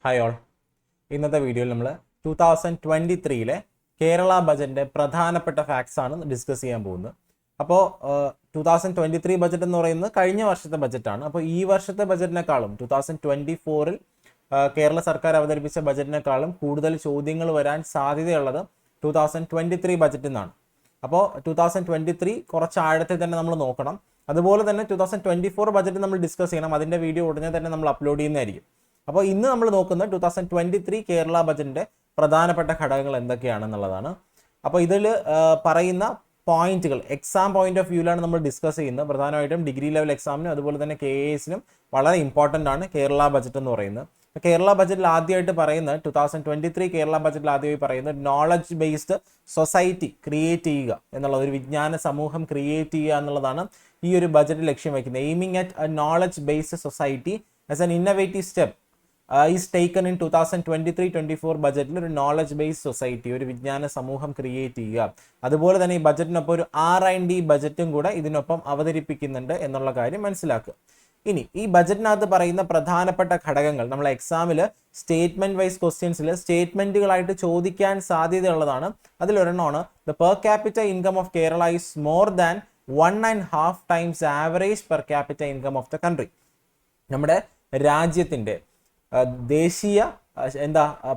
Hi all. ഇന്നത്തെ വീഡിയോയിൽ നമ്മൾ 2023 കേരള ബജറ്റിൻ്റെ പ്രധാനപ്പെട്ട ഫാക്ട്സ് ആണ് ഡിസ്കസ് ചെയ്യാൻ പോകുന്നത്. അപ്പോൾ 2023 ബജറ്റ് എന്ന് പറയുന്നത് കഴിഞ്ഞ വർഷത്തെ ബജറ്റാണ്. അപ്പോൾ ഈ വർഷത്തെ ബജറ്റിനേക്കാളും 2024 കേരള സർക്കാർ അവതരിപ്പിച്ച ബജറ്റിനേക്കാളും കൂടുതൽ ചോദ്യങ്ങൾ വരാൻ സാധ്യതയുള്ളത് 2023 ബജറ്റിൽ നിന്നാണ്. അപ്പോൾ 2023 കുറച്ച് ആഴത്തിൽ തന്നെ നമ്മൾ നോക്കണം. അതുപോലെ തന്നെ 2024 ബജറ്റ് നമ്മൾ ഡിസ്കസ് ചെയ്യണം. അതിൻ്റെ വീഡിയോ ഉടനെ തന്നെ നമ്മൾ അപ്ലോഡ് ചെയ്യുന്നതായിരിക്കും. അപ്പോൾ ഇന്ന് നമ്മൾ നോക്കുന്നത് 2023 കേരള ബജറ്റിൻ്റെ പ്രധാനപ്പെട്ട ഘടകങ്ങൾ എന്തൊക്കെയാണെന്നുള്ളതാണ്. അപ്പോൾ ഇതിൽ പറയുന്ന പോയിന്റുകൾ എക്സാം പോയിന്റ് ഓഫ് വ്യൂവിലാണ് നമ്മൾ ഡിസ്കസ് ചെയ്യുന്നത്. പ്രധാനമായിട്ടും ഡിഗ്രി ലെവൽ എക്സാമിനും അതുപോലെ തന്നെ KASനും വളരെ ഇമ്പോർട്ടൻ്റ് ആണ് കേരള ബജറ്റ് എന്ന് പറയുന്നത്. കേരള ബജറ്റിൽ ആദ്യമായിട്ട് പറയുന്നത് 2023 കേരള ബജറ്റിൽ ആദ്യമായി പറയുന്നത് നോളജ് ബേസ്ഡ് സൊസൈറ്റി ക്രിയേറ്റ് ചെയ്യുക എന്നുള്ള ഒരു വിജ്ഞാന സമൂഹം ക്രിയേറ്റ് ചെയ്യുക എന്നുള്ളതാണ് ഈ ഒരു ബജറ്റ് ലക്ഷ്യം വയ്ക്കുന്നത്. Aiming at A knowledge based society as an innovative step is taken in 2023-24 ബജറ്റിൽ ഒരു നോളജ് ബേസ്ഡ് സൊസൈറ്റി, ഒരു വിജ്ഞാന സമൂഹം ക്രിയേറ്റ് ചെയ്യുക. അതുപോലെ തന്നെ ഈ ബജറ്റിനൊപ്പം ഒരു R&D ബജറ്റും കൂടെ ഇതിനൊപ്പം അവതരിപ്പിക്കുന്നുണ്ട് എന്നുള്ള കാര്യം മനസ്സിലാക്കുക. ഇനി ഈ ബജറ്റിനകത്ത് പറയുന്ന പ്രധാനപ്പെട്ട ഘടകങ്ങൾ നമ്മൾ എക്സാമിൽ സ്റ്റേറ്റ്മെന്റ് വൈസ് ക്വസ്റ്റ്യൻസിൽ സ്റ്റേറ്റ്മെന്റുകളായിട്ട് ചോദിക്കാൻ സാധ്യതയുള്ളതാണ്. അതിലൊരെണ്ണമാണ് the per capita income of Kerala is more than 1.5 times average per capita income of the country. നമ്മുടെ രാജ്യത്തിൻ്റെ ദേശീയ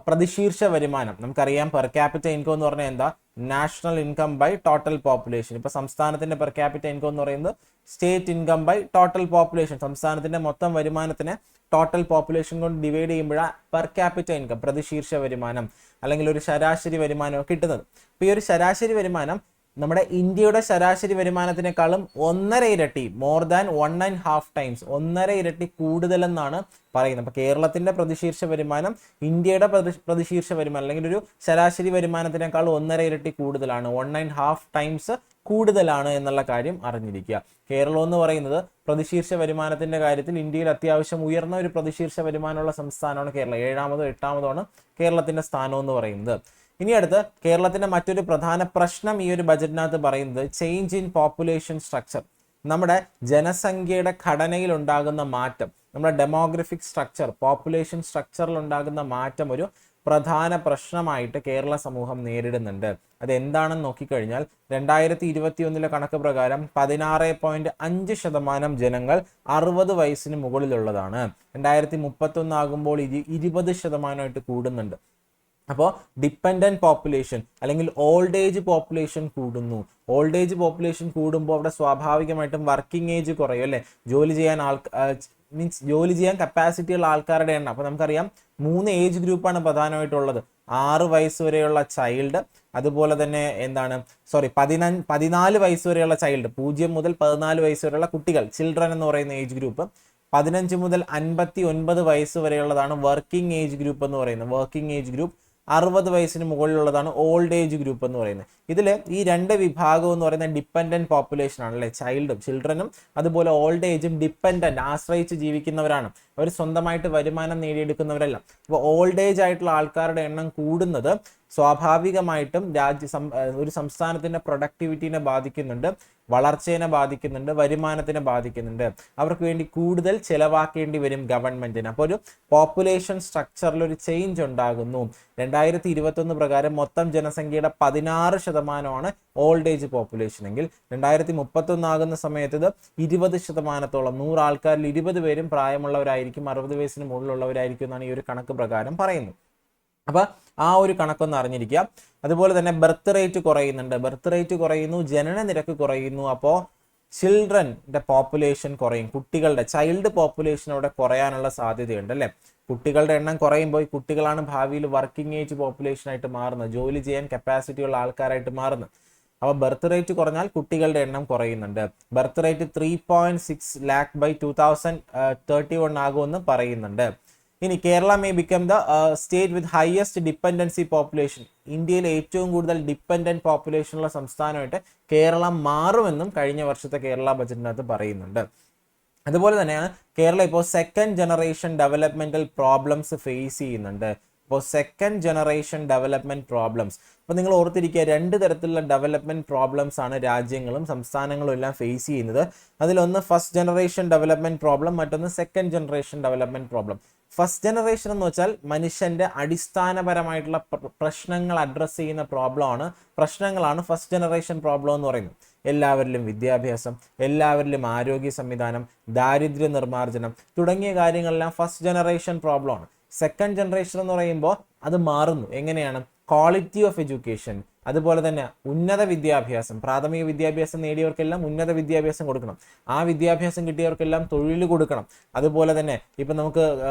പ്രതിശീർഷ വരുമാനം നമുക്കറിയാം. പെർ ക്യാപിറ്റ ഇൻകം എന്ന് പറഞ്ഞാൽ എന്താ? National income by total population. ഇപ്പൊ സംസ്ഥാനത്തിന്റെ പെർ ക്യാപിറ്റ ഇൻകം എന്ന് പറയുന്നത് state income by total population. സംസ്ഥാനത്തിന്റെ മൊത്തം വരുമാനത്തിനെ ടോട്ടൽ പോപ്പുലേഷൻ കൊണ്ട് ഡിവൈഡ് ചെയ്യുമ്പോഴാണ് പെർ ക്യാപിറ്റ ഇൻകം, പ്രതിശീർഷ വരുമാനം അല്ലെങ്കിൽ ഒരു ശരാശരി വരുമാനം കിട്ടുന്നത്. ഇപ്പൊ ഈ ഒരു ശരാശരി വരുമാനം നമ്മുടെ ഇന്ത്യയുടെ ശരാശരി വരുമാനത്തിനേക്കാളും 1.5 ഇരട്ടി, മോർ ദാൻ 1.5 ടൈംസ്, 1.5 ഇരട്ടി കൂടുതലെന്നാണ് പറയുന്നത്. അപ്പോൾ കേരളത്തിന്റെ പ്രതിശീർഷ വരുമാനം ഇന്ത്യയുടെ പ്രതിശീർഷ വരുമാനം അല്ലെങ്കിൽ ഒരു ശരാശരി വരുമാനത്തിനേക്കാൾ 1.5 ഇരട്ടി കൂടുതലാണ്, 1.5 ടൈംസ് കൂടുതലാണ് എന്നുള്ള കാര്യം അറിഞ്ഞിരിക്കുക. കേരളം എന്ന് പറയുന്നത് പ്രതിശീർഷ വരുമാനത്തിന്റെ കാര്യത്തിൽ ഇന്ത്യയിൽ അത്യാവശ്യം ഉയർന്ന ഒരു പ്രതിശീർഷ വരുമാനമുള്ള സംസ്ഥാനമാണ് കേരളം. 7-മോ 8-മോ ആണ് കേരളത്തിന്റെ സ്ഥാനം എന്ന് പറയുന്നത്. ഇനി അടുത്ത് കേരളത്തിന്റെ മറ്റൊരു പ്രധാന പ്രശ്നം ഈ ഒരു ബജറ്റിനകത്ത് പറയുന്നത് ചേഞ്ച് ഇൻ പോപ്പുലേഷൻ സ്ട്രക്ചർ. നമ്മുടെ ജനസംഖ്യയുടെ ഘടനയിൽ ഉണ്ടാകുന്ന മാറ്റം, നമ്മുടെ ഡെമോഗ്രഫിക് സ്ട്രക്ചർ, പോപ്പുലേഷൻ സ്ട്രക്ചറിൽ ഉണ്ടാകുന്ന മാറ്റം ഒരു പ്രധാന പ്രശ്നമായിട്ട് കേരള സമൂഹം നേരിടുന്നുണ്ട്. അതെന്താണെന്ന് നോക്കിക്കഴിഞ്ഞാൽ 2021 കണക്ക് പ്രകാരം 16.5% ജനങ്ങൾ 60 വയസ്സിന് മുകളിലുള്ളതാണ്. 2031 ആകുമ്പോൾ 20% കൂടുന്നുണ്ട്. അപ്പോൾ ഡിപ്പെൻഡന്റ് പോപ്പുലേഷൻ അല്ലെങ്കിൽ ഓൾഡ് ഏജ് പോപ്പുലേഷൻ കൂടുന്നു. ഓൾഡ് ഏജ് പോപ്പുലേഷൻ കൂടുമ്പോൾ അവിടെ സ്വാഭാവികമായിട്ടും വർക്കിംഗ് ഏജ് കുറയും അല്ലേ? ജോലി ചെയ്യാൻ കപ്പാസിറ്റി ഉള്ള ആൾക്കാരുടെ എണ്ണം. അപ്പോൾ നമുക്കറിയാം 3 ഏജ് ഗ്രൂപ്പാണ് പ്രധാനമായിട്ടുള്ളത്. 6 വയസ്സ് വരെയുള്ള ചൈൽഡ്, അതുപോലെ തന്നെ 14 വയസ്സ് വരെയുള്ള ചൈൽഡ്, 0 മുതൽ 14 വയസ്സ് വരെയുള്ള കുട്ടികൾ, ചിൽഡ്രൻ എന്ന് പറയുന്ന ഏജ് ഗ്രൂപ്പ്. 15 മുതൽ 59 വയസ്സ് വരെയുള്ളതാണ് വർക്കിംഗ് ഏജ് ഗ്രൂപ്പ് എന്ന് പറയുന്നത്. വർക്കിംഗ് ഏജ് ഗ്രൂപ്പ് 60 വയസ്സിന് മുകളിലുള്ളതാണ് ഓൾഡ് ഏജ് ഗ്രൂപ്പ് എന്ന് പറയുന്നത്. ഇതിൽ ഈ 2 വിഭാഗം എന്ന് പറയുന്നത് ഡിപ്പെൻഡന്റ് പോപ്പുലേഷൻ ആണല്ലേ. ചിൽഡ്രനും അതുപോലെ ഓൾഡ് ഏജും ഡിപ്പെൻഡന്റ്, ആശ്രയിച്ച് ജീവിക്കുന്നവരാണ്. അവർ സ്വന്തമായിട്ട് വരുമാനം നേടിയെടുക്കുന്നവരല്ല. അപ്പോൾ ഓൾഡ് ഏജ് ആയിട്ടുള്ള ആൾക്കാരുടെ എണ്ണം കൂടുന്നത് സ്വാഭാവികമായിട്ടും ഒരു സംസ്ഥാനത്തിന്റെ പ്രൊഡക്ടിവിറ്റിനെ ബാധിക്കുന്നുണ്ട്, വളർച്ചയെ ബാധിക്കുന്നുണ്ട്, വരുമാനത്തിനെ ബാധിക്കുന്നുണ്ട്. അവർക്ക് വേണ്ടി കൂടുതൽ ചെലവാക്കേണ്ടി വരും ഗവൺമെന്റിന്. അപ്പോൾ ഒരു പോപ്പുലേഷൻ സ്ട്രക്ചറിൽ ഒരു ചേഞ്ച് ഉണ്ടാകുന്നു. 2021 പ്രകാരം മൊത്തം ജനസംഖ്യയുടെ 16% ഓൾഡ് ഏജ് പോപ്പുലേഷൻ എങ്കിൽ 2031 ആകുന്ന സമയത്ത് ഇത് 20%. 100 ആൾക്കാരിൽ 20 പേരും പ്രായമുള്ളവരായിരിക്കും, 60 വയസ്സിന് മുകളിലുള്ളവരായിരിക്കും എന്നാണ് ഈ ഒരു കണക്ക് പ്രകാരം പറയുന്നത്. അപ്പൊ ആ ഒരു കണക്കൊന്ന് അറിഞ്ഞിരിക്കുക. അതുപോലെ തന്നെ ബർത്ത് റേറ്റ് കുറയുന്നു, ജനന നിരക്ക് കുറയുന്നു. അപ്പോൾ ചിൽഡ്രന്റെ പോപ്പുലേഷൻ കുറയും, കുട്ടികളുടെ ചൈൽഡ് പോപ്പുലേഷൻ അവിടെ കുറയാനുള്ള സാധ്യതയുണ്ട് അല്ലെ. കുട്ടികളുടെ എണ്ണം കുറയുമ്പോൾ ഈ കുട്ടികളാണ് ഭാവിയിൽ വർക്കിംഗ് ഏജ് പോപ്പുലേഷൻ ആയിട്ട് മാറുന്നത്, ജോലി ചെയ്യാൻ കപ്പാസിറ്റി ഉള്ള ആൾക്കാരായിട്ട് മാറുന്നത്. അപ്പോൾ ബർത്ത് റേറ്റ് കുറഞ്ഞാൽ കുട്ടികളുടെ എണ്ണം കുറയുന്നുണ്ട്. ബർത്ത് റേറ്റ് 3.6 ലാക്ക് ബൈ 2031 ആകുമെന്ന് പറയുന്നുണ്ട്. ഇനി Kerala may become the state with highest dependency population. ഇന്ത്യയിൽ ഏറ്റവും കൂടുതൽ ഡിപ്പെൻഡന്റ് പോപ്പുലേഷൻ ഉള്ള സംസ്ഥാനമായിട്ട് കേരളം മാറുമെന്നും കഴിഞ്ഞ വർഷത്തെ കേരള ബജറ്റിനകത്ത് പറയുന്നുണ്ട്. അതുപോലെ തന്നെയാണ് കേരളം ഇപ്പോൾ second generation developmental problems face ചെയ്യുന്നുണ്ട്. അപ്പോൾ സെക്കൻഡ് ജനറേഷൻ ഡെവലപ്മെന്റ് പ്രോബ്ലംസ്, അപ്പോൾ നിങ്ങൾ ഓർത്തിരിക്കുക 2 തരത്തിലുള്ള ഡെവലപ്മെന്റ് പ്രോബ്ലംസ് ആണ് രാജ്യങ്ങളും സംസ്ഥാനങ്ങളും എല്ലാം ഫേസ് ചെയ്യുന്നത്. അതിലൊന്ന് ഫസ്റ്റ് ജനറേഷൻ ഡെവലപ്മെന്റ് പ്രോബ്ലം, മറ്റൊന്ന് second generation development problem. First generation എന്ന് വെച്ചാൽ മനുഷ്യന്റെ അടിസ്ഥാനപരമായിട്ടുള്ള പ്രശ്നങ്ങൾ അഡ്രസ്സ് ചെയ്യുന്ന പ്രശ്നങ്ങളാണ് ഫസ്റ്റ് ജനറേഷൻ പ്രോബ്ലം എന്ന് പറയുന്നത്. എല്ലാവരിലും വിദ്യാഭ്യാസം, എല്ലാവരിലും ആരോഗ്യ സംവിധാനം, ദാരിദ്ര്യ നിർമ്മാർജ്ജനം തുടങ്ങിയ കാര്യങ്ങളെല്ലാം ഫസ്റ്റ് ജനറേഷൻ പ്രോബ്ലമാണ്. സെക്കൻഡ് ജനറേഷൻ എന്ന് പറയുമ്പോൾ അത് മാറുന്നു. എങ്ങനെയാണ്? ക്വാളിറ്റി ഓഫ് എഡ്യൂക്കേഷൻ, അതുപോലെ തന്നെ ഉന്നത വിദ്യാഭ്യാസം, പ്രാഥമിക വിദ്യാഭ്യാസം നേടിയവർക്കെല്ലാം ഉന്നത വിദ്യാഭ്യാസം കൊടുക്കണം, ആ വിദ്യാഭ്യാസം കിട്ടിയവർക്കെല്ലാം തൊഴിൽ കൊടുക്കണം. അതുപോലെ തന്നെ ഇപ്പം നമുക്ക്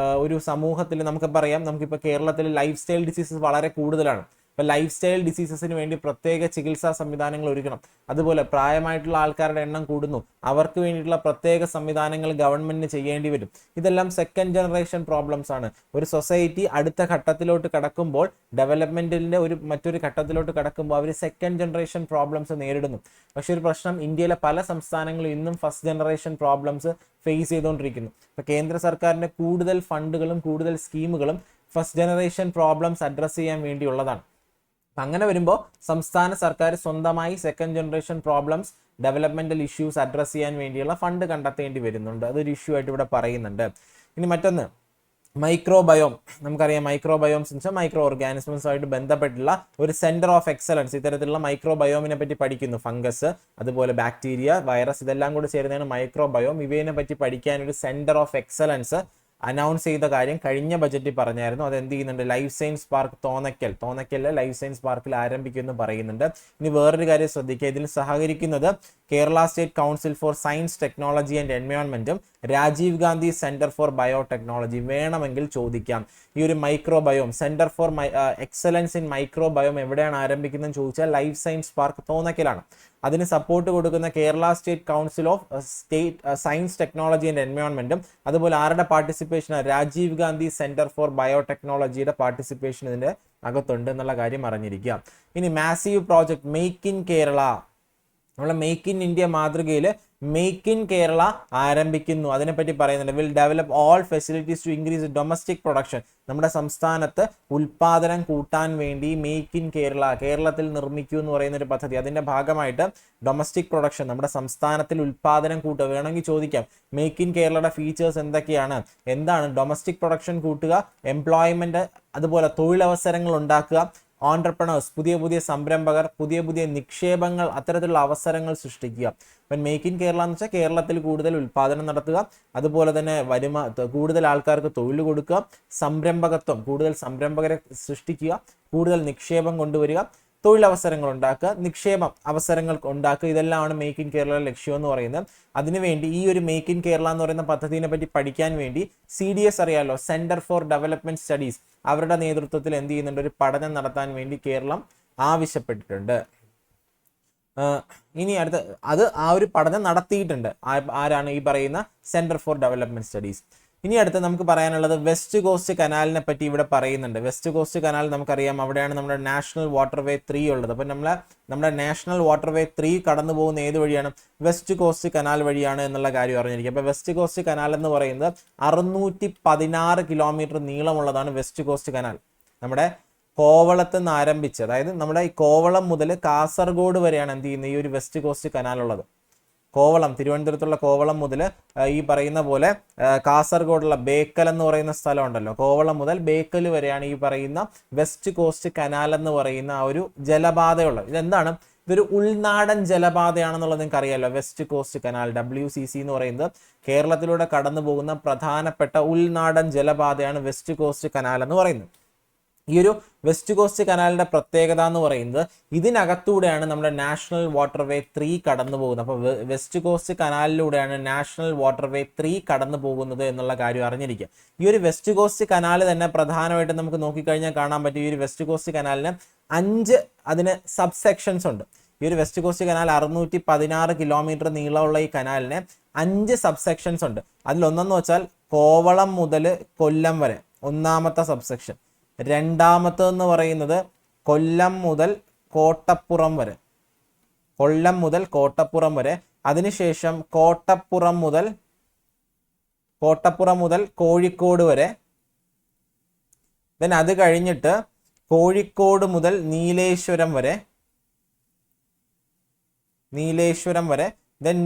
ഒരു സമൂഹത്തിൽ നമുക്ക് പറയാം, നമുക്കിപ്പോൾ കേരളത്തിൽ ലൈഫ് സ്റ്റൈൽ ഡിസീസസ് വളരെ കൂടുതലാണ്. ഇപ്പം ലൈഫ് സ്റ്റൈൽ ഡിസീസസിന് വേണ്ടി പ്രത്യേക ചികിത്സാ സംവിധാനങ്ങൾ ഒരുക്കണം. അതുപോലെ പ്രായമായിട്ടുള്ള ആൾക്കാരുടെ എണ്ണം കൂടുന്നു, അവർക്ക് വേണ്ടിയിട്ടുള്ള പ്രത്യേക സംവിധാനങ്ങൾ ഗവൺമെന്റിന് ചെയ്യേണ്ടി വരും. ഇതെല്ലാം സെക്കൻഡ് ജനറേഷൻ പ്രോബ്ലംസ് ആണ്. ഒരു സൊസൈറ്റി അടുത്ത ഘട്ടത്തിലോട്ട് കടക്കുമ്പോൾ, ഡെവലപ്മെന്റിന്റെ മറ്റൊരു ഘട്ടത്തിലോട്ട് കടക്കുമ്പോൾ അവർ സെക്കൻഡ് ജനറേഷൻ പ്രോബ്ലംസ് നേരിടുന്നു. പക്ഷെ ഒരു പ്രശ്നം, ഇന്ത്യയിലെ പല സംസ്ഥാനങ്ങളും ഇന്നും ഫസ്റ്റ് ജനറേഷൻ പ്രോബ്ലംസ് ഫേസ് ചെയ്തുകൊണ്ടിരിക്കുന്നു. ഇപ്പൊ കേന്ദ്ര സർക്കാരിന്റെ കൂടുതൽ ഫണ്ടുകളും കൂടുതൽ സ്കീമുകളും ഫസ്റ്റ് ജനറേഷൻ പ്രോബ്ലംസ് അഡ്രസ്സ് ചെയ്യാൻ വേണ്ടിയുള്ളതാണ്. അങ്ങനെ വരുമ്പോൾ സംസ്ഥാന സർക്കാർ സ്വന്തമായി second generation problems, developmental issues address ചെയ്യാൻ വേണ്ടിയുള്ള ഫണ്ട് കണ്ടെത്തേണ്ടി വരുന്നുണ്ട്. അതൊരു ഇഷ്യൂ ആയിട്ട് ഇവിടെ പറയുന്നുണ്ട്. ഇനി മറ്റൊന്ന്, മൈക്രോബയോം. നമുക്കറിയാം മൈക്രോബയോംസ് എന്ന് വെച്ചാൽ മൈക്രോ ഓർഗാനിസംസുമായിട്ട് ബന്ധപ്പെട്ടുള്ള ഒരു സെന്റർ ഓഫ് എക്സലൻസ്. ഇത്തരത്തിലുള്ള മൈക്രോബയോമിനെ പറ്റി പഠിക്കുന്നു. ഫംഗസ്, അതുപോലെ ബാക്ടീരിയ, വൈറസ്, ഇതെല്ലാം കൂടി ചേരുന്നതാണ് മൈക്രോബയോം. ഇവയെ പറ്റി പഠിക്കാൻ ഒരു സെന്റർ ഓഫ് എക്സലൻസ് അനൗൺസ് ചെയ്ത കാര്യം കഴിഞ്ഞ ബജറ്റിൽ പറഞ്ഞായിരുന്നു. അത് എന്ത് ചെയ്യുന്നുണ്ട്? ലൈഫ് സയൻസ് പാർക്ക് തോന്നക്കലിലെ ലൈഫ് സയൻസ് പാർക്കിൽ ആരംഭിക്കുമെന്ന് പറയുന്നുണ്ട്. ഇനി വേറൊരു കാര്യം ശ്രദ്ധിക്കുക, ഇതിൽ സഹകരിക്കുന്നത് Kerala state council for science, technology and എൻവയോൺമെന്റും Rajiv Gandhi centre for biotechnology. വേണമെങ്കിൽ ചോദിക്കാം, ഈ ഒരു microbiome centre for excellence in microbiome എവിടെയാണ് ആരംഭിക്കുന്നതെന്ന് ചോദിച്ചാൽ ലൈഫ് സയൻസ് പാർക്ക് തോന്നക്കലാണ്. അതിന് സപ്പോർട്ട് കൊടുക്കുന്ന Kerala state council of science, technology and എൻവയോൺമെന്റും, അതുപോലെ ആരുടെ participation? Rajiv Gandhi centre for ബയോടെക്നോളജിയുടെ പാർട്ടിസിപ്പേഷൻ ഇതിന്റെ അകത്തുണ്ട് എന്നുള്ള കാര്യം അറിഞ്ഞിരിക്കുക. ഇനി massive project make in Kerala. നമ്മളെ മെയ്ക്ക് ഇൻ ഇന്ത്യ മാതൃകയിൽ മെയ്ക്ക് ഇൻ കേരള ആരംഭിക്കുന്നു. അതിനെപ്പറ്റി പറയുന്നുണ്ട്. Will develop all facilities to increase domestic production. നമ്മുടെ സംസ്ഥാനത്ത് ഉൽപാദനം കൂട്ടാൻ വേണ്ടി മെയ്ക്ക് ഇൻ കേരളത്തിൽ നിർമ്മിക്കൂ എന്ന് പറയുന്ന ഒരു പദ്ധതി. അതിന്റെ ഭാഗമായിട്ട് ഡൊമസ്റ്റിക് പ്രൊഡക്ഷൻ, നമ്മുടെ സംസ്ഥാനത്തിൽ ഉൽപാദനം കൂട്ടുക. വേണമെങ്കിൽ ചോദിക്കാം, മെയ്ക്ക് ഇൻ കേരളയുടെ ഫീച്ചേഴ്സ് എന്തൊക്കെയാണ്? എന്താണ്? ഡൊമസ്റ്റിക് പ്രൊഡക്ഷൻ കൂട്ടുക, എംപ്ലോയ്മെന്റ്, അതുപോലെ തൊഴിലവസരങ്ങൾ ഉണ്ടാക്കുക, ഓൺട്രപ്രണേഴ്സ്, പുതിയ സംരംഭകർ, പുതിയ നിക്ഷേപങ്ങൾ, അത്തരത്തിലുള്ള അവസരങ്ങൾ സൃഷ്ടിക്കുക. അപ്പം മെയ്ക്ക് ഇൻ കേരള എന്ന് വെച്ചാൽ കേരളത്തിൽ കൂടുതൽ ഉൽപാദനം നടത്തുക, അതുപോലെ തന്നെ കൂടുതൽ ആൾക്കാർക്ക് തൊഴിൽ കൊടുക്കുക, സംരംഭകത്വം, കൂടുതൽ സംരംഭകരെ സൃഷ്ടിക്കുക, കൂടുതൽ നിക്ഷേപം കൊണ്ടുവരിക, തൊഴിലവസരങ്ങൾ ഉണ്ടാക്കുക, നിക്ഷേപം അവസരങ്ങൾ ഉണ്ടാക്കുക. ഇതെല്ലാമാണ് മെയ്ക്ക് ഇൻ കേരള ലക്ഷ്യം എന്ന് പറയുന്നത്. അതിനുവേണ്ടി ഈ ഒരു മെയ്ക്ക് ഇൻ കേരള എന്ന് പറയുന്ന പദ്ധതിനെ പറ്റി പഠിക്കാൻ വേണ്ടി CDS അറിയാലോ, സെന്റർ ഫോർ ഡെവലപ്മെന്റ് സ്റ്റഡീസ്, അവരുടെ നേതൃത്വത്തിൽ എന്ത് ചെയ്യുന്നുണ്ട്? ഒരു പഠനം നടത്താൻ വേണ്ടി കേരളം ആവശ്യപ്പെട്ടിട്ടുണ്ട്. ഇനി ആ ഒരു പഠനം നടത്തിയിട്ടുണ്ട്. ആരാണ്? ഈ പറയുന്ന സെന്റർ ഫോർ ഡെവലപ്മെന്റ് സ്റ്റഡീസ്. ഇനി അടുത്ത് നമുക്ക് പറയാനുള്ളത് വെസ്റ്റ് കോസ്റ്റ് കനാലിനെ പറ്റി ഇവിടെ പറയുന്നുണ്ട്. വെസ്റ്റ് കോസ്റ്റ് കനാൽ നമുക്കറിയാം, അവിടെയാണ് നമ്മുടെ നാഷണൽ വാട്ടർവേ 3 ഉള്ളത്. അപ്പം നമ്മുടെ നാഷണൽ വാട്ടർവേ 3 കടന്നു പോകുന്ന ഏത് വഴിയാണ്? വെസ്റ്റ് കോസ്റ്റ് കനാൽ വഴിയാണ് എന്നുള്ള കാര്യം അറിഞ്ഞിരിക്കും. അപ്പോൾ വെസ്റ്റ് കോസ്റ്റ് കനാൽ എന്ന് പറയുന്നത് 616 കിലോമീറ്റർ നീളമുള്ളതാണ് വെസ്റ്റ് കോസ്റ്റ് കനാൽ. നമ്മുടെ കോവളത്ത് നിന്ന് ആരംഭിച്ച്, അതായത് നമ്മുടെ ഈ കോവളം മുതൽ കാസർഗോഡ് വരെയാണ് എന്ത് ചെയ്യുന്നത്? ഈ ഒരു വെസ്റ്റ് കോസ്റ്റ് കനാൽ ഉള്ളത്. കോവളം, തിരുവനന്തപുരത്തുള്ള കോവളം മുതൽ ഈ പറയുന്ന പോലെ കാസർഗോഡുള്ള ബേക്കൽ എന്ന് പറയുന്ന സ്ഥലം ഉണ്ടല്ലോ, കോവളം മുതൽ ബേക്കൽ വരെയാണ് ഈ പറയുന്ന വെസ്റ്റ് കോസ്റ്റ് കനാൽ എന്ന് പറയുന്ന ആ ഒരു ജലപാതയുള്ളത്. ഇതെന്താണ്? ഇതൊരു ഉൾനാടൻ ജലപാതയാണെന്നുള്ളത് നിങ്ങൾക്ക് അറിയാലോ. വെസ്റ്റ് കോസ്റ്റ് കനാൽ, WCC എന്ന് പറയുന്നത് കേരളത്തിലൂടെ കടന്നു പോകുന്ന പ്രധാനപ്പെട്ട ഉൾനാടൻ ജലപാതയാണ് വെസ്റ്റ് കോസ്റ്റ് കനാൽ എന്ന് പറയുന്നത്. ഈ ഒരു വെസ്റ്റ് കോസ്റ്റ് കനാലിന്റെ പ്രത്യേകത എന്ന് പറയുന്നത് ഇതിനകത്തൂടെയാണ് നമ്മുടെ നാഷണൽ വാട്ടർവേ 3 കടന്നു പോകുന്നത്. അപ്പോൾ വെസ്റ്റ് കോസ്റ്റ് കനാലിലൂടെയാണ് നാഷണൽ വാട്ടർവേ 3 കടന്നു പോകുന്നത് എന്നുള്ള കാര്യം അറിഞ്ഞിരിക്കുക. ഈ ഒരു വെസ്റ്റ് കോസ്റ്റ് കനാൽ തന്നെ പ്രധാനമായിട്ടും നമുക്ക് നോക്കിക്കഴിഞ്ഞാൽ കാണാൻ പറ്റും, ഈ ഒരു വെസ്റ്റ് കോസ്റ്റ് കനാലിന് 5 സബ്സെക്ഷൻസ് ഉണ്ട്. ഈ ഒരു വെസ്റ്റ് കോസ്റ്റ് കനാൽ 616 കിലോമീറ്റർ നീളമുള്ള ഈ കനാലിന് 5 സബ്സെക്ഷൻസ് ഉണ്ട്. അതിലൊന്നെന്ന് വെച്ചാൽ കോവളം മുതൽ കൊല്ലം വരെ, ഒന്നാമത്തെ സബ്സെക്ഷൻ. രണ്ടാമത്തെന്ന് പറയുന്നത് കൊല്ലം മുതൽ കോട്ടപ്പുറം വരെ, അതിനുശേഷം കോട്ടപ്പുറം മുതൽ കോഴിക്കോട് വരെ, അത് കഴിഞ്ഞിട്ട് കോഴിക്കോട് മുതൽ നീലേശ്വരം വരെ,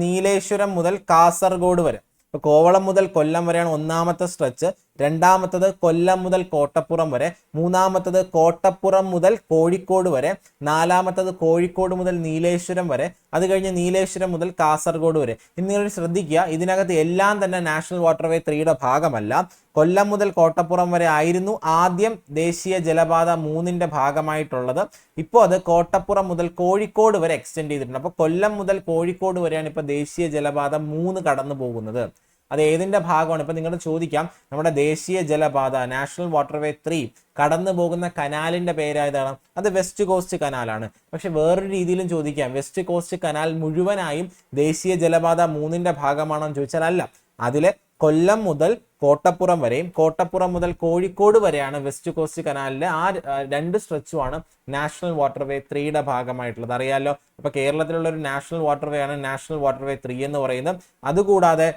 നീലേശ്വരം മുതൽ കാസർഗോഡ് വരെ. ഇപ്പൊ കോവളം മുതൽ കൊല്ലം വരെയാണ് ഒന്നാമത്തെ സ്ട്രെച്ച്. രണ്ടാമത്തത് കൊല്ലം മുതൽ കോട്ടപ്പുറം വരെ, മൂന്നാമത്തത് കോട്ടപ്പുറം മുതൽ കോഴിക്കോട് വരെ, നാലാമത്തത് കോഴിക്കോട് മുതൽ നീലേശ്വരം വരെ, അത് കഴിഞ്ഞ് നീലേശ്വരം മുതൽ കാസർഗോഡ് വരെ. ഇനി നിങ്ങൾ ശ്രദ്ധിക്കുക, ഇതിനകത്ത് എല്ലാം തന്നെ നാഷണൽ വാട്ടർവേ 3യുടെ ഭാഗമല്ല. കൊല്ലം മുതൽ കോട്ടപ്പുറം വരെ ആയിരുന്നു ആദ്യം ദേശീയ ജലപാത 3ന്റെ ഭാഗമായിട്ടുള്ളത്. ഇപ്പോൾ അത് കോട്ടപ്പുറം മുതൽ കോഴിക്കോട് വരെ എക്സ്റ്റെൻഡ് ചെയ്തിട്ടുണ്ട്. അപ്പോൾ കൊല്ലം മുതൽ കോഴിക്കോട് വരെയാണ് ഇപ്പോൾ ദേശീയ ജലപാത 3 കടന്നു പോകുന്നത്. അത് ഏതിന്റെ ഭാഗമാണ്? ഇപ്പൊ നിങ്ങൾ ചോദിക്കാം, നമ്മുടെ ദേശീയ ജലപാത നാഷണൽ വാട്ടർവേ 3 കടന്നു പോകുന്ന കനാലിന്റെ പേരായതാണ്. അത് വെസ്റ്റ് കോസ്റ്റ് കനാലാണ്. പക്ഷെ വേറൊരു രീതിയിലും ചോദിക്കാം, വെസ്റ്റ് കോസ്റ്റ് കനാൽ മുഴുവനായും ദേശീയ ജലപാത 3ന്റെ ഭാഗമാണോ എന്ന് ചോദിച്ചാൽ അല്ല. അതിലെ കൊല്ലം മുതൽ കോട്ടപ്പുറം വരെയും കോട്ടപ്പുറം മുതൽ കോഴിക്കോട് വരെയാണ് വെസ്റ്റ് കോസ്റ്റ് കനാലിലെ ആ 2 സ്ട്രെച്ചുമാണ് നാഷണൽ വാട്ടർവേ 3യുടെ ഭാഗമായിട്ടുള്ളത്. അറിയാലോ, അപ്പൊ കേരളത്തിലുള്ള ഒരു നാഷണൽ വാട്ടർവേ ആണ് നാഷണൽ വാട്ടർവേ 3 എന്ന് പറയുന്നത്. അതുകൂടാതെ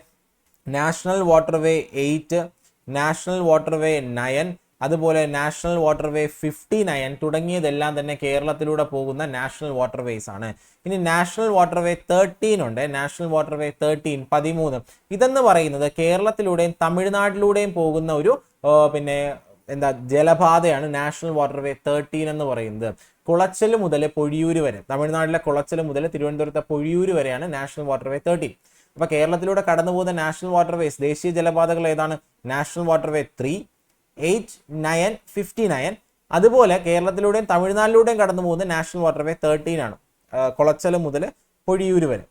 നാഷണൽ വാട്ടർവേ 8, നാഷണൽ വാട്ടർവേ 9, അതുപോലെ നാഷണൽ വാട്ടർവേ 59 തുടങ്ങിയതെല്ലാം തന്നെ കേരളത്തിലൂടെ പോകുന്ന നാഷണൽ വാട്ടർവേസ് ആണ്. ഇനി നാഷണൽ വാട്ടർവേ 13 ഉണ്ട്. നാഷണൽ വാട്ടർവേ 13 ഇതെന്ന് പറയുന്നത് കേരളത്തിലൂടെയും തമിഴ്നാട്ടിലൂടെയും പോകുന്ന ഒരു ജലപാതയാണ് നാഷണൽ വാട്ടർവേ 13 എന്ന് പറയുന്നത്. കുളച്ചൽ മുതൽ പൊഴിയൂര് വരെ, തമിഴ്നാട്ടിലെ കുളച്ചൽ മുതൽ തിരുവനന്തപുരത്തെ പൊഴിയൂര് വരെയാണ് നാഷണൽ വാട്ടർവേ 13. അപ്പൊ കേരളത്തിലൂടെ കടന്നു പോകുന്ന നാഷണൽ വാട്ടർവേസ് ദേശീയ ജലപാതകൾ ഏതാണ്? National waterway 3, 8, 9, 59. അതുപോലെ കേരളത്തിലൂടെയും തമിഴ്നാട്ടിലൂടെയും കടന്നു പോകുന്ന നാഷണൽ വാട്ടർവേ 13 ആണ്, കുളച്ചൽ മുതൽ പൊഴിയൂര് വരെ.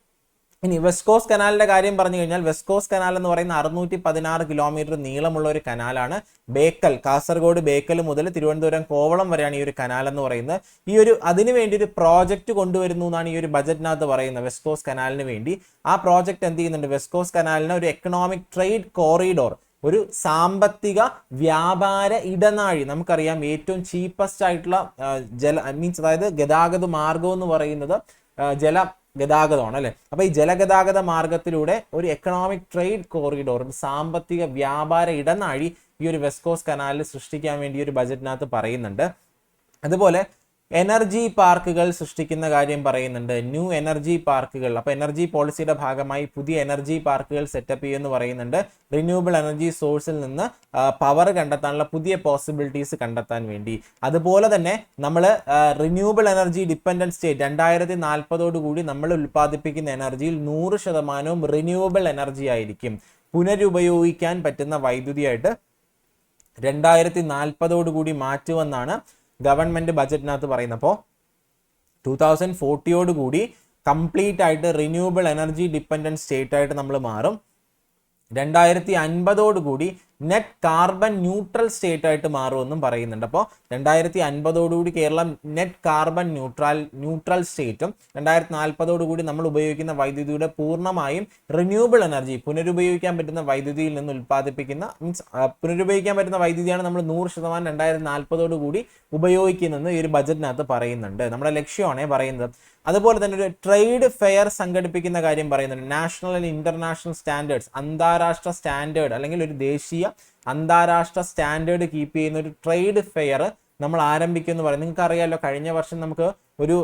ഇനി വെസ്റ്റ് കോസ്റ്റ് കനാലിന്റെ കാര്യം പറഞ്ഞു കഴിഞ്ഞാൽ, വെസ്റ്റ് കോസ്റ്റ് കനാൽ എന്ന് പറയുന്ന 616 കിലോമീറ്റർ നീളമുള്ള ഒരു കനാലാണ്. ബേക്കൽ, കാസർഗോഡ് ബേക്കൽ മുതൽ തിരുവനന്തപുരം കോവളം വരെയാണ് ഈ ഒരു കനാൽ എന്ന് പറയുന്നത്. അതിനു വേണ്ടി ഒരു പ്രോജക്റ്റ് കൊണ്ടുവരുന്നു എന്നാണ് ഈ ഒരു ബജറ്റിനകത്ത് പറയുന്നത്. വെസ്റ്റ് കോസ്റ്റ് കനാലിന് വേണ്ടി ആ പ്രോജക്റ്റ് എന്ത് ചെയ്യുന്നുണ്ട്? വെസ്റ്റ് കോസ്റ്റ് കനാലിന് ഒരു എക്കണോമിക് ട്രേഡ് കോറിഡോർ, ഒരു സാമ്പത്തിക വ്യാപാര ഇടനാഴി. നമുക്കറിയാം ഏറ്റവും ചീപ്പസ്റ്റ് ആയിട്ടുള്ള അതായത് ഗതാഗത മാർഗം എന്ന് പറയുന്നത് ഗതാഗതമാണ് അല്ലെ. അപ്പൊ ഈ ജലഗതാഗത മാർഗത്തിലൂടെ ഒരു എക്കണോമിക് ട്രേഡ് കോറിഡോർ, ഒരു സാമ്പത്തിക വ്യാപാര ഇടനാഴി ഈ ഒരു വെസ്റ്റ് കോസ്റ്റ് കനാലിൽ സൃഷ്ടിക്കാൻ വേണ്ടി ഒരു ബജറ്റിനകത്ത് പറയുന്നുണ്ട്. അതുപോലെ എനർജി പാർക്കുകൾ സൃഷ്ടിക്കുന്ന കാര്യം പറയുന്നുണ്ട്. ന്യൂ എനർജി പാർക്കുകൾ, അപ്പൊ എനർജി പോളിസിയുടെ ഭാഗമായി പുതിയ എനർജി പാർക്കുകൾ സെറ്റപ്പ് ചെയ്യുമെന്ന് പറയുന്നുണ്ട്. റിന്യൂവബിൾ എനർജി സോഴ്സിൽ നിന്ന് പവർ കണ്ടെത്താനുള്ള പുതിയ പോസിബിലിറ്റീസ് കണ്ടെത്താൻ വേണ്ടി. അതുപോലെ തന്നെ നമ്മൾ റിന്യൂവബിൾ എനർജി ഡിപ്പെൻഡന്റ് സ്റ്റേറ്റ് 2040 നമ്മൾ ഉൽപ്പാദിപ്പിക്കുന്ന എനർജിയിൽ 100% റിന്യൂവബിൾ എനർജി ആയിരിക്കും. പുനരുപയോഗിക്കാൻ പറ്റുന്ന വൈദ്യുതിയായിട്ട് 2040 മാറ്റുമെന്നാണ് ഗവൺമെന്റ് ബജറ്റിനകത്ത് പറയുന്നത്. അപ്പോൾ 2040 കംപ്ലീറ്റ് ആയിട്ട് റിന്യൂവബിൾ എനർജി ഡിപ്പെൻഡന്റ് സ്റ്റേറ്റ് ആയിട്ട് നമ്മൾ മാറും. 2050 നെറ്റ് കാർബൺ ന്യൂട്രൽ സ്റ്റേറ്റ് ആയിട്ട് മാറുമെന്നും പറയുന്നുണ്ട്. അപ്പോൾ 2050 കേരളം നെറ്റ് കാർബൺ ന്യൂട്രൽ സ്റ്റേറ്റും 2040 നമ്മൾ ഉപയോഗിക്കുന്ന വൈദ്യുതിയുടെ പൂർണ്ണമായും റിന്യൂവബിൾ എനർജി, പുനരുപയോഗിക്കാൻ പറ്റുന്ന വൈദ്യുതിയിൽ നിന്ന് ഉൽപ്പാദിപ്പിക്കുന്ന പുനരുപയോഗിക്കാൻ പറ്റുന്ന വൈദ്യുതിയാണ് നമ്മൾ 100% 2040 ഉപയോഗിക്കുന്നതെന്ന് ഈ ഒരു ബജറ്റിനകത്ത് പറയുന്നുണ്ട്. നമ്മുടെ ലക്ഷ്യമാണ് പറയുന്നത്. അതുപോലെ തന്നെ ഒരു ട്രേഡ് ഫെയർ സംഘടിപ്പിക്കുന്ന കാര്യം പറയുന്നുണ്ട്. നാഷണൽ ആൻഡ് ഇന്റർനാഷണൽ സ്റ്റാൻഡേർഡ്സ്, അന്താരാഷ്ട്ര സ്റ്റാൻഡേർഡ് അല്ലെങ്കിൽ ഒരു ദേശീയ അന്താരാഷ്ട്ര സ്റ്റാൻഡേർഡ് കീപ്പ് ചെയ്യുന്ന ഒരു ട്രേഡ് ഫെയർ നമ്മൾ ആരംഭിക്കും എന്ന് പറയും. നിങ്ങൾക്ക് അറിയാമല്ലോ, കഴിഞ്ഞ വർഷം നമുക്ക് ഒരു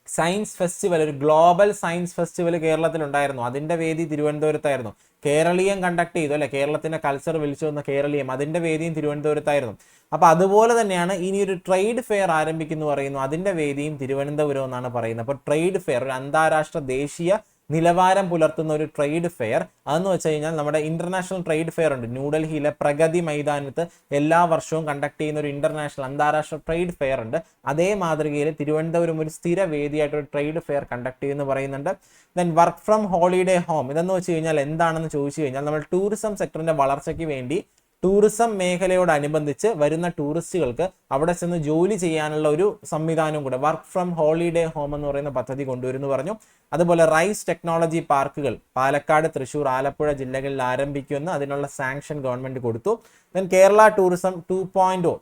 സയൻസ് ഫെസ്റ്റിവൽ, ഒരു ഗ്ലോബൽ സയൻസ് ഫെസ്റ്റിവൽ കേരളത്തിലുണ്ടായിരുന്നു. അതിന്റെ വേദി തിരുവനന്തപുരത്തായിരുന്നു. കേരളീയം കണ്ടക്ട് ചെയ്തു അല്ലെ, കേരളത്തിന്റെ കൾച്ചർ വിളിച്ചു വന്ന കേരളീയം, അതിന്റെ വേദിയും തിരുവനന്തപുരത്തായിരുന്നു. അപ്പൊ അതുപോലെ തന്നെയാണ് ഇനി ഒരു ട്രേഡ് ഫെയർ ആരംഭിക്കുന്നു പറയുന്നു, അതിന്റെ വേദിയും തിരുവനന്തപുരം എന്നാണ് പറയുന്നത്. അപ്പൊ ട്രേഡ് ഫെയർ, ഒരു അന്താരാഷ്ട്ര ദേശീയ നിലവാരം പുലർത്തുന്ന ഒരു ട്രേഡ് ഫെയർ, അതെന്ന് വെച്ച് കഴിഞ്ഞാൽ നമ്മുടെ ഇന്റർനാഷണൽ ട്രേഡ് ഫെയർ ഉണ്ട് ന്യൂഡൽഹിയിലെ പ്രഗതി മൈതാനത്ത് എല്ലാ വർഷവും കണ്ടക്ട് ചെയ്യുന്ന ഒരു ഇന്റർനാഷണൽ അന്താരാഷ്ട്ര ട്രേഡ് ഫെയർ ഉണ്ട്. അതേ മാതൃകയിൽ തിരുവനന്തപുരം ഒരു സ്ഥിര വേദിയായിട്ട് ഒരു ട്രേഡ് ഫെയർ കണ്ടക്ട് ചെയ്യുമെന്ന് പറയുന്നുണ്ട്. Then work from holiday home, ഇതെന്ന് വെച്ച് കഴിഞ്ഞാൽ എന്താണെന്ന് ചോദിച്ചു കഴിഞ്ഞാൽ, നമ്മൾ ടൂറിസം സെക്ടറിന്റെ വളർച്ചയ്ക്ക് വേണ്ടി ടൂറിസം മേഖലയോടനുബന്ധിച്ച് വരുന്ന ടൂറിസ്റ്റുകൾക്ക് അവിടെ ചെന്ന് ജോലി ചെയ്യാനുള്ള ഒരു സംവിധാനവും കൂടെ വർക്ക് ഫ്രം ഹോളിഡേ ഹോം എന്ന് പറയുന്ന പദ്ധതി കൊണ്ടുവരുന്നു പറഞ്ഞു. അതുപോലെ റൈസ് ടെക്നോളജി പാർക്കുകൾ പാലക്കാട്, തൃശ്ശൂർ, ആലപ്പുഴ ജില്ലകളിൽ ആരംഭിക്കുമെന്ന് അതിനുള്ള സാങ്ഷൻ ഗവൺമെന്റ് കൊടുത്തു. ദെൻ കേരള ടൂറിസം 2.0,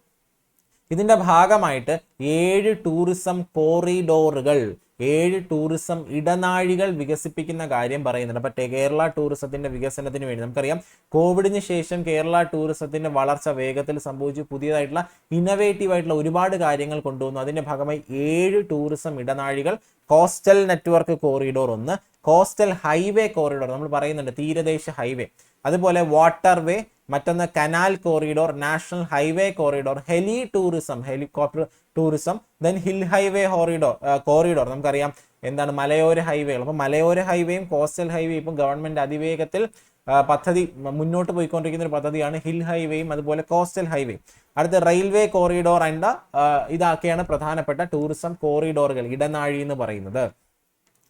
ഇതിന്റെ ഭാഗമായിട്ട് 7 ടൂറിസം കോറിഡോറുകൾ, 7 ടൂറിസം ഇടനാഴികൾ വികസിപ്പിക്കുന്ന കാര്യം പറയുന്നുണ്ട്. അപ്പൊ കേരള ടൂറിസത്തിന്റെ വികസനത്തിന് വേണ്ടി നമുക്കറിയാം, കോവിഡിന് ശേഷം കേരള ടൂറിസത്തിന്റെ വളർച്ച വേഗത്തിൽ സംഭവിച്ചു. പുതിയതായിട്ടുള്ള ഇന്നവേറ്റീവ് ആയിട്ടുള്ള ഒരുപാട് കാര്യങ്ങൾ കൊണ്ടുവന്നു. അതിന്റെ ഭാഗമായി 7 ടൂറിസം ഇടനാഴികൾ കോസ്റ്റൽ നെറ്റ്വർക്ക് കോറിഡോർ ഒന്ന്, കോസ്റ്റൽ ഹൈവേ കോറിഡോർ നമ്മൾ പറയുന്നുണ്ട് തീരദേശ ഹൈവേ, അതുപോലെ വാട്ടർ വേ, മറ്റൊന്ന് canal corridor, national highway corridor, ഹെലി tourism helicopter tourism, then hill highway corridor നമുക്കറിയാം എന്താണ് മലയോര ഹൈവേകൾ. അപ്പോൾ മലയോര ഹൈവേയും കോസ്റ്റൽ ഹൈവേ ഇപ്പം ഗവൺമെന്റ് അതിവേഗത്തിൽ പദ്ധതി മുന്നോട്ട് പോയിക്കൊണ്ടിരിക്കുന്ന ഒരു പദ്ധതിയാണ് ഹിൽ ഹൈവേയും അതുപോലെ കോസ്റ്റൽ ഹൈവേ. അടുത്ത റെയിൽവേ കോറിഡോർ ആൻഡ് ഇതൊക്കെയാണ് പ്രധാനപ്പെട്ട ടൂറിസം കോറിഡോറുകൾ, ഇടനാഴി എന്ന് പറയുന്നത്.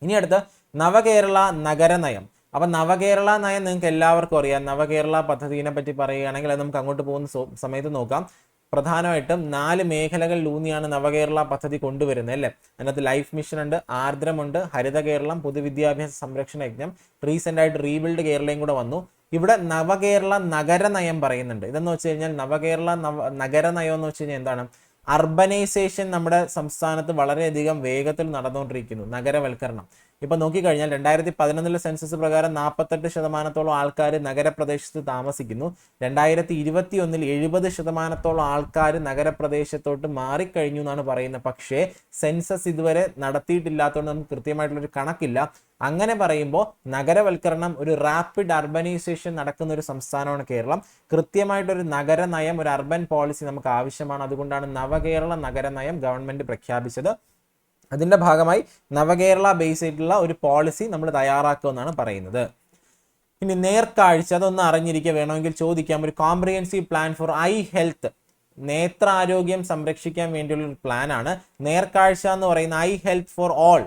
ഇനി അടുത്ത നവകേരള നഗരനയം. അപ്പൊ നവകേരള നയം നിങ്ങൾക്ക് എല്ലാവർക്കും അറിയാം. നവകേരള പദ്ധതിയെ പറ്റി പറയുകയാണെങ്കിൽ അത് നമുക്ക് അങ്ങോട്ട് പോകുന്ന സമയത്ത് നോക്കാം. പ്രധാനമായിട്ടും 4 മേഖലകളിലൂന്നിയാണ് നവകേരള പദ്ധതി കൊണ്ടുവരുന്നത് അല്ലേ. അതിനകത്ത് ലൈഫ് മിഷൻ ഉണ്ട്, ആർദ്രമുണ്ട്, ഹരിത കേരളം, പൊതുവിദ്യാഭ്യാസ സംരക്ഷണ യജ്ഞം, റീസെന്റ് ആയിട്ട് റീബിൽഡ് കേരളയും കൂടെ വന്നു. ഇവിടെ നവകേരള നഗരനയം പറയുന്നുണ്ട്. ഇതെന്ന് വെച്ച് കഴിഞ്ഞാൽ നവകേരള നഗരനയം എന്ന് വെച്ച് കഴിഞ്ഞാൽ എന്താണ്, അർബനൈസേഷൻ നമ്മുടെ സംസ്ഥാനത്ത് വളരെയധികം വേഗത്തിൽ നടന്നുകൊണ്ടിരിക്കുന്നു, നഗരവൽക്കരണം. ഇപ്പൊ നോക്കിക്കഴിഞ്ഞാൽ 2011 സെൻസസ് പ്രകാരം 48% ആൾക്കാർ നഗരപ്രദേശത്ത് താമസിക്കുന്നു. 2021 70% ആൾക്കാർ നഗരപ്രദേശത്തോട്ട് മാറിക്കഴിഞ്ഞു എന്നാണ് പറയുന്നത്. പക്ഷേ സെൻസസ് ഇതുവരെ നടത്തിയിട്ടില്ലാത്തതുകൊണ്ട് നമുക്ക് കൃത്യമായിട്ടുള്ളൊരു കണക്കില്ല. അങ്ങനെ പറയുമ്പോൾ നഗരവൽക്കരണം, ഒരു റാപ്പിഡ് അർബനൈസേഷൻ നടക്കുന്ന ഒരു സംസ്ഥാനമാണ് കേരളം. കൃത്യമായിട്ടൊരു നഗരനയം, ഒരു അർബൻ പോളിസി നമുക്ക് ആവശ്യമാണ്. അതുകൊണ്ടാണ് നവകേരള നഗരനയം ഗവൺമെന്റ് പ്രഖ്യാപിച്ചത്. അതിന്റെ ഭാഗമായി നവകേരള ബേസ് ആയിട്ടുള്ള ഒരു പോളിസി നമ്മൾ തയ്യാറാക്കുമെന്നാണ് പറയുന്നത്. ഇനി നേർക്കാഴ്ച, അതൊന്ന് അറിഞ്ഞിരിക്കുക, വേണമെങ്കിൽ ചോദിക്കാം. ഒരു comprehensive plan for eye health, നേത്രാരോഗ്യം സംരക്ഷിക്കാൻ വേണ്ടിയുള്ള ഒരു പ്ലാനാണ് നേർക്കാഴ്ച എന്ന് പറയുന്ന. Eye health for all,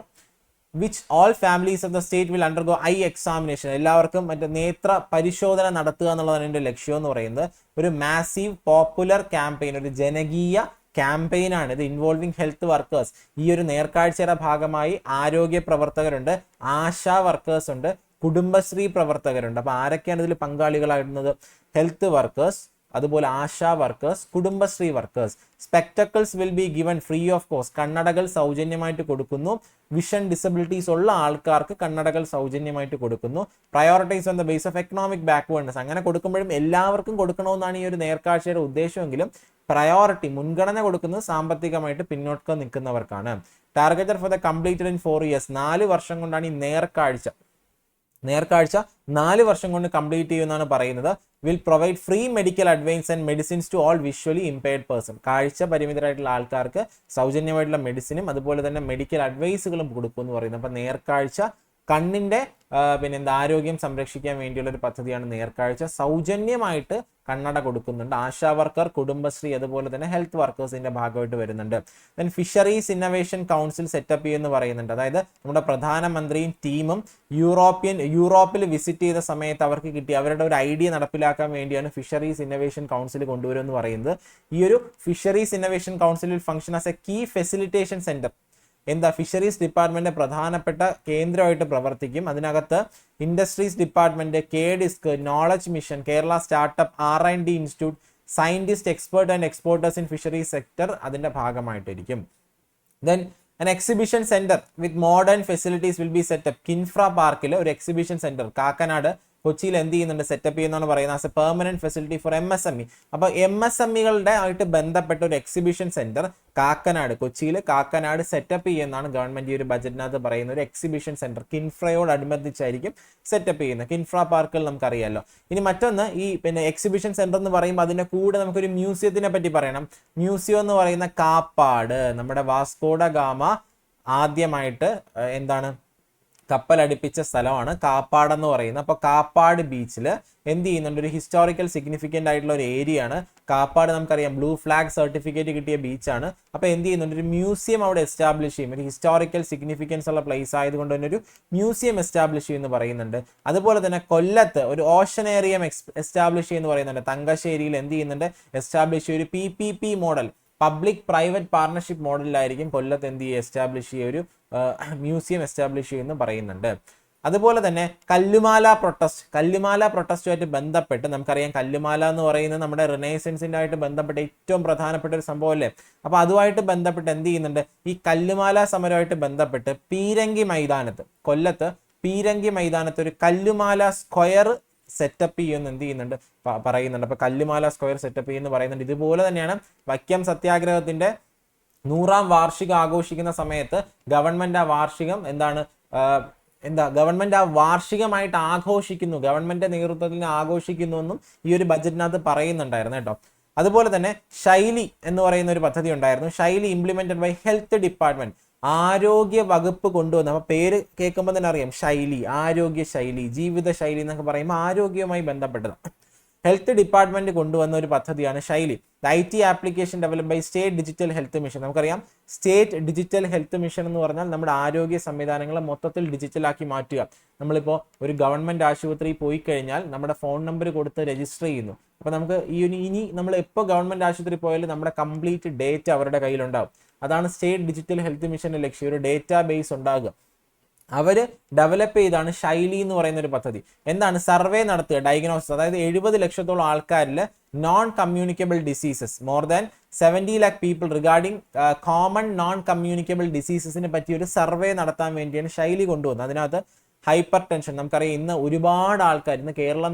which all families of the state will undergo eye examination. എല്ലാവർക്കും മറ്റേ നേത്ര പരിശോധന നടത്തുക എന്നുള്ളതാണ് എൻ്റെ ലക്ഷ്യം എന്ന് പറയുന്നത്. ഒരു മാസീവ് പോപ്പുലർ ക്യാമ്പയിൻ, ഒരു ജനകീയ ക്യാമ്പയിൻ ആണ് ഇത്, ഇൻവോൾവിംഗ് ഹെൽത്ത് വർക്കേഴ്സ്. ഈ ഒരു നേർക്കാഴ്ചയുടെ ഭാഗമായി ആരോഗ്യ പ്രവർത്തകരുണ്ട്, ആശാ വർക്കേഴ്സ് ഉണ്ട്, കുടുംബശ്രീ പ്രവർത്തകരുണ്ട്. അപ്പൊ ആരൊക്കെയാണ് ഇതിൽ പങ്കാളികളായിരുന്നത്? ഹെൽത്ത് വർക്കേഴ്സ്, അതുപോലെ ASHA workers, Kudumbashree workers. Spectacles will be given free of cost, കണ്ണടകൾ സൗജന്യമായിട്ട് കൊടുക്കുന്നു. വിഷൻ ഡിസബിലിറ്റീസ് ഉള്ള ആൾക്കാർക്ക് കണ്ണടകൾ സൗജന്യമായിട്ട് കൊടുക്കുന്നു. Prioritise on the base of economic backwardness, അങ്ങനെ കൊടുക്കുമ്പോഴും എല്ലാവർക്കും കൊടുക്കണമെന്നാണ് ഈ ഒരു നേർക്കാഴ്ചയുടെ ഉദ്ദേശമെങ്കിലും പ്രയോറിറ്റി, മുൻഗണന കൊടുക്കുന്നത് സാമ്പത്തികമായിട്ട് പിന്നോക്കം നിൽക്കുന്നവർക്കാണ്. Targeted for the completed in 4 years, 4 വർഷം കൊണ്ടാണ് ഈ നേർക്കാഴ്ച 4 വർഷം കൊണ്ട് കംപ്ലീറ്റ് ചെയ്യുമെന്നാണ് പറയുന്നത്. Will provide free medical advice and medicines to all visually impaired person. കാഴ്ച പരിമിതരായിട്ടുള്ള ആൾക്കാർക്ക് സൗജന്യമായിട്ടുള്ള മെഡിസിനും അതുപോലെ തന്നെ മെഡിക്കൽ അഡ്വൈസുകളും കൊടുക്കും എന്ന് പറയുന്നത്. അപ്പൊ നേർക്കാഴ്ച കണ്ണിന്റെ ആരോഗ്യം സംരക്ഷിക്കാൻ വേണ്ടിയുള്ള ഒരു പദ്ധതിയാണ് നേർക്കാഴ്ച. സൗജന്യമായിട്ട് കണ്ണട കൊടുക്കുന്നുണ്ട്. ആശാ വർക്കർ, കുടുംബശ്രീ, അതുപോലെ തന്നെ ഹെൽത്ത് വർക്കേഴ്സിന്റെ ഭാഗമായിട്ട് വരുന്നുണ്ട്. Then fisheries innovation council setup ചെയ്യുമെന്ന് പറയുന്നുണ്ട്. അതായത് നമ്മുടെ പ്രധാനമന്ത്രിയും ടീമും യൂറോപ്പിൽ വിസിറ്റ് ചെയ്ത സമയത്ത് അവർക്ക് കിട്ടിയ അവരുടെ ഒരു ഐഡിയ നടപ്പിലാക്കാൻ വേണ്ടിയാണ് ഫിഷറീസ് ഇന്നവേഷൻ കൗൺസിൽ കൊണ്ടുവരുമെന്ന് പറയുന്നത്. ഈ ഒരു ഫിഷറീസ് ഇന്നവേഷൻ കൗൺസിലിൽ function as a key facilitation centre. Fisheries department പ്രധാനപ്പെട്ട കേന്ദ്രമായിട്ട് പ്രവർത്തിക്കും. അതിനകത്ത് industries department, KDISC, knowledge mission, Kerala startup, R&D institute, scientist, expert and exporters in fisheries sector അതിന്റെ ഭാഗമായിട്ടിരിക്കും. Then an exhibition center with modern facilities will be set up. KINFRA പാർക്കിൽ ഒരു exhibition centre Kakkanad, കൊച്ചിയിൽ എന്ത് ചെയ്യുന്നുണ്ട്, സെറ്റപ്പ് ചെയ്യുന്നതാണ് പറയുന്നത്. As A permanent facility four MSME. അപ്പോൾ MSMEകളുടെ ആയിട്ട് ബന്ധപ്പെട്ട ഒരു എക്സിബിഷൻ സെന്റർ കൊച്ചിയിൽ കാക്കനാട് സെറ്റപ്പ് ചെയ്യുന്നതാണ് ഗവൺമെന്റ് ഈ ഒരു ബജറ്റിനകത്ത് പറയുന്ന ഒരു എക്സിബിഷൻ സെന്റർ. കിൻഫ്രയോടനുബന്ധിച്ചായിരിക്കും സെറ്റപ്പ് ചെയ്യുന്നത്. കിൻഫ്ര പാർക്കുകൾ നമുക്കറിയാലോ. ഇനി മറ്റൊന്ന് ഈ എക്സിബിഷൻ സെന്റർ എന്ന് പറയുമ്പോൾ അതിന്റെ കൂടെ നമുക്കൊരു മ്യൂസിയത്തിനെ പറ്റി പറയണം. മ്യൂസിയം എന്ന് പറയുന്ന കാപ്പാട്, നമ്മുടെ വാസ്കോഡ ഗാമ ആദ്യമായിട്ട് കപ്പലടിപ്പിച്ച സ്ഥലമാണ് കാപ്പാട് എന്ന് പറയുന്നത്. അപ്പോൾ കാപ്പാട് ബീച്ചിൽ എന്ത് ചെയ്യുന്നുണ്ട്, ഒരു ഹിസ്റ്റോറിക്കൽ സിഗ്നിഫിക്കൻ്റ് ആയിട്ടുള്ള ഒരു ഏരിയ ആണ് കാപ്പാട്. നമുക്കറിയാം ബ്ലൂ ഫ്ലാഗ് സർട്ടിഫിക്കറ്റ് കിട്ടിയ ബീച്ചാണ്. അപ്പോൾ എന്ത് ചെയ്യുന്നുണ്ട്, ഒരു മ്യൂസിയം അവിടെ എസ്റ്റാബ്ലിഷ് ചെയ്യും. ഒരു ഹിസ്റ്റോറിക്കൽ സിഗ്നിഫിക്കൻസ് ഉള്ള പ്ലേസ് ആയതുകൊണ്ട് തന്നെ ഒരു മ്യൂസിയം എസ്റ്റാബ്ലിഷ് ചെയ്യുമെന്ന് പറയുന്നുണ്ട്. അതുപോലെ തന്നെ കൊല്ലത്ത് ഒരു ഓഷനേറിയം എസ്റ്റാബ്ലിഷ് ചെയ്യുമെന്ന് പറയുന്നുണ്ട്. തങ്കശ്ശേരിയിൽ എന്ത് ചെയ്യുന്നുണ്ട്, എസ്റ്റാബ്ലിഷ് ചെയ്യും. ഒരു PPP model, public private partnership മോഡലിലായിരിക്കും കൊല്ലത്ത് എന്ത് ചെയ്യുക, എസ്റ്റാബ്ലിഷ് ചെയ്യുക, ഒരു മ്യൂസിയം എസ്റ്റാബ്ലിഷ് ചെയ്യുമെന്ന് പറയുന്നുണ്ട്. അതുപോലെ തന്നെ കല്ലുമാല പ്രൊട്ടസ്റ്റുമായിട്ട് ബന്ധപ്പെട്ട് നമുക്കറിയാം, കല്ലുമാല എന്ന് പറയുന്നത് നമ്മുടെ റിനൈസൻസിൻ്റെ ആയിട്ട് ബന്ധപ്പെട്ട് ഏറ്റവും പ്രധാനപ്പെട്ട ഒരു സംഭവം അല്ലേ. അപ്പോൾ അതുമായിട്ട് ബന്ധപ്പെട്ട് എന്ത് ചെയ്യുന്നുണ്ട്, ഈ കല്ലുമാല സമരമായിട്ട് ബന്ധപ്പെട്ട് കൊല്ലത്ത് പീരങ്കി മൈതാനത്ത് ഒരു കല്ലുമാല സ്ക്വയർ സെറ്റപ്പ് ചെയ്യുമെന്ന് എന്ത് ചെയ്യുന്നുണ്ട്, പറയുന്നുണ്ട്. അപ്പൊ കല്ലുമാല സ്ക്വയർ സെറ്റപ്പ് ചെയ്യുമെന്ന് പറയുന്നുണ്ട്. ഇതുപോലെ തന്നെയാണ് വൈക്കം സത്യാഗ്രഹത്തിന്റെ 100ാം വാർഷികം ആഘോഷിക്കുന്ന സമയത്ത് ഗവൺമെന്റ് ആ വാർഷികം ഗവൺമെന്റ് ആ വാർഷികമായിട്ട് ആഘോഷിക്കുന്നു, ഗവൺമെന്റ് നേതൃത്വത്തിൽ ആഘോഷിക്കുന്നു എന്നും ഈ ഒരു ബജറ്റിനകത്ത് പറയുന്നുണ്ടായിരുന്നു കേട്ടോ. അതുപോലെ തന്നെ ശൈലി എന്ന് പറയുന്ന ഒരു പദ്ധതി ഉണ്ടായിരുന്നു. ശൈലി ഇംപ്ലിമെന്റഡ് ബൈ ഹെൽത്ത് ഡിപ്പാർട്ട്മെന്റ്, ആരോഗ്യ വകുപ്പ് കൊണ്ടുവന്നു. അപ്പൊ പേര് കേൾക്കുമ്പോൾ തന്നെ അറിയാം, ശൈലി, ആരോഗ്യ ശൈലി, ജീവിത ശൈലി എന്നൊക്കെ പറയുമ്പോൾ ആരോഗ്യവുമായി ബന്ധപ്പെട്ടതാണ്. ഹെൽത്ത് ഡിപ്പാർട്ട്മെന്റ് കൊണ്ടുവന്ന ഒരു പദ്ധതിയാണ് Shaili. IT application develop by state digital health mission. നമുക്കറിയാം സ്റ്റേറ്റ് ഡിജിറ്റൽ ഹെൽത്ത് മിഷൻ എന്ന് പറഞ്ഞാൽ നമ്മുടെ ആരോഗ്യ സംവിധാനങ്ങളെ മൊത്തത്തിൽ ഡിജിറ്റലാക്കി മാറ്റുക. നമ്മളിപ്പോൾ ഒരു ഗവൺമെന്റ് ആശുപത്രിയിൽ പോയി കഴിഞ്ഞാൽ നമ്മുടെ ഫോൺ നമ്പർ കൊടുത്ത് രജിസ്റ്റർ ചെയ്യുന്നു. അപ്പൊ നമുക്ക് ഇനി നമ്മൾ എപ്പോൾ ഗവൺമെന്റ് ആശുപത്രി പോയാലും നമ്മുടെ കംപ്ലീറ്റ് ഡേറ്റ അവരുടെ കയ്യിലുണ്ടാവും. അതാണ് സ്റ്റേറ്റ് ഡിജിറ്റൽ ഹെൽത്ത് മിഷന്റെ ലക്ഷ്യം, ഒരു ഡേറ്റാ ബേസ് ഉണ്ടാകുക. അവര് ഡെവലപ്പ് ചെയ്താണ് ശൈലി എന്ന് പറയുന്ന ഒരു പദ്ധതി. എന്താണ്? സർവേ നടത്തുക, ഡയഗ്നോസിസ്, അതായത് 70 ലക്ഷത്തോളം ആൾക്കാരിൽ non communicable diseases, more than 70 lakh people regarding common non communicable ഡിസീസസിനെ പറ്റി ഒരു സർവേ നടത്താൻ വേണ്ടിയാണ് ശൈലി കൊണ്ടുവന്നത്. അതിനകത്ത് ഹൈപ്പർ ടെൻഷൻ, നമുക്കറിയാം ഇന്ന് ഒരുപാട് ആൾക്കാർ, ഇന്ന്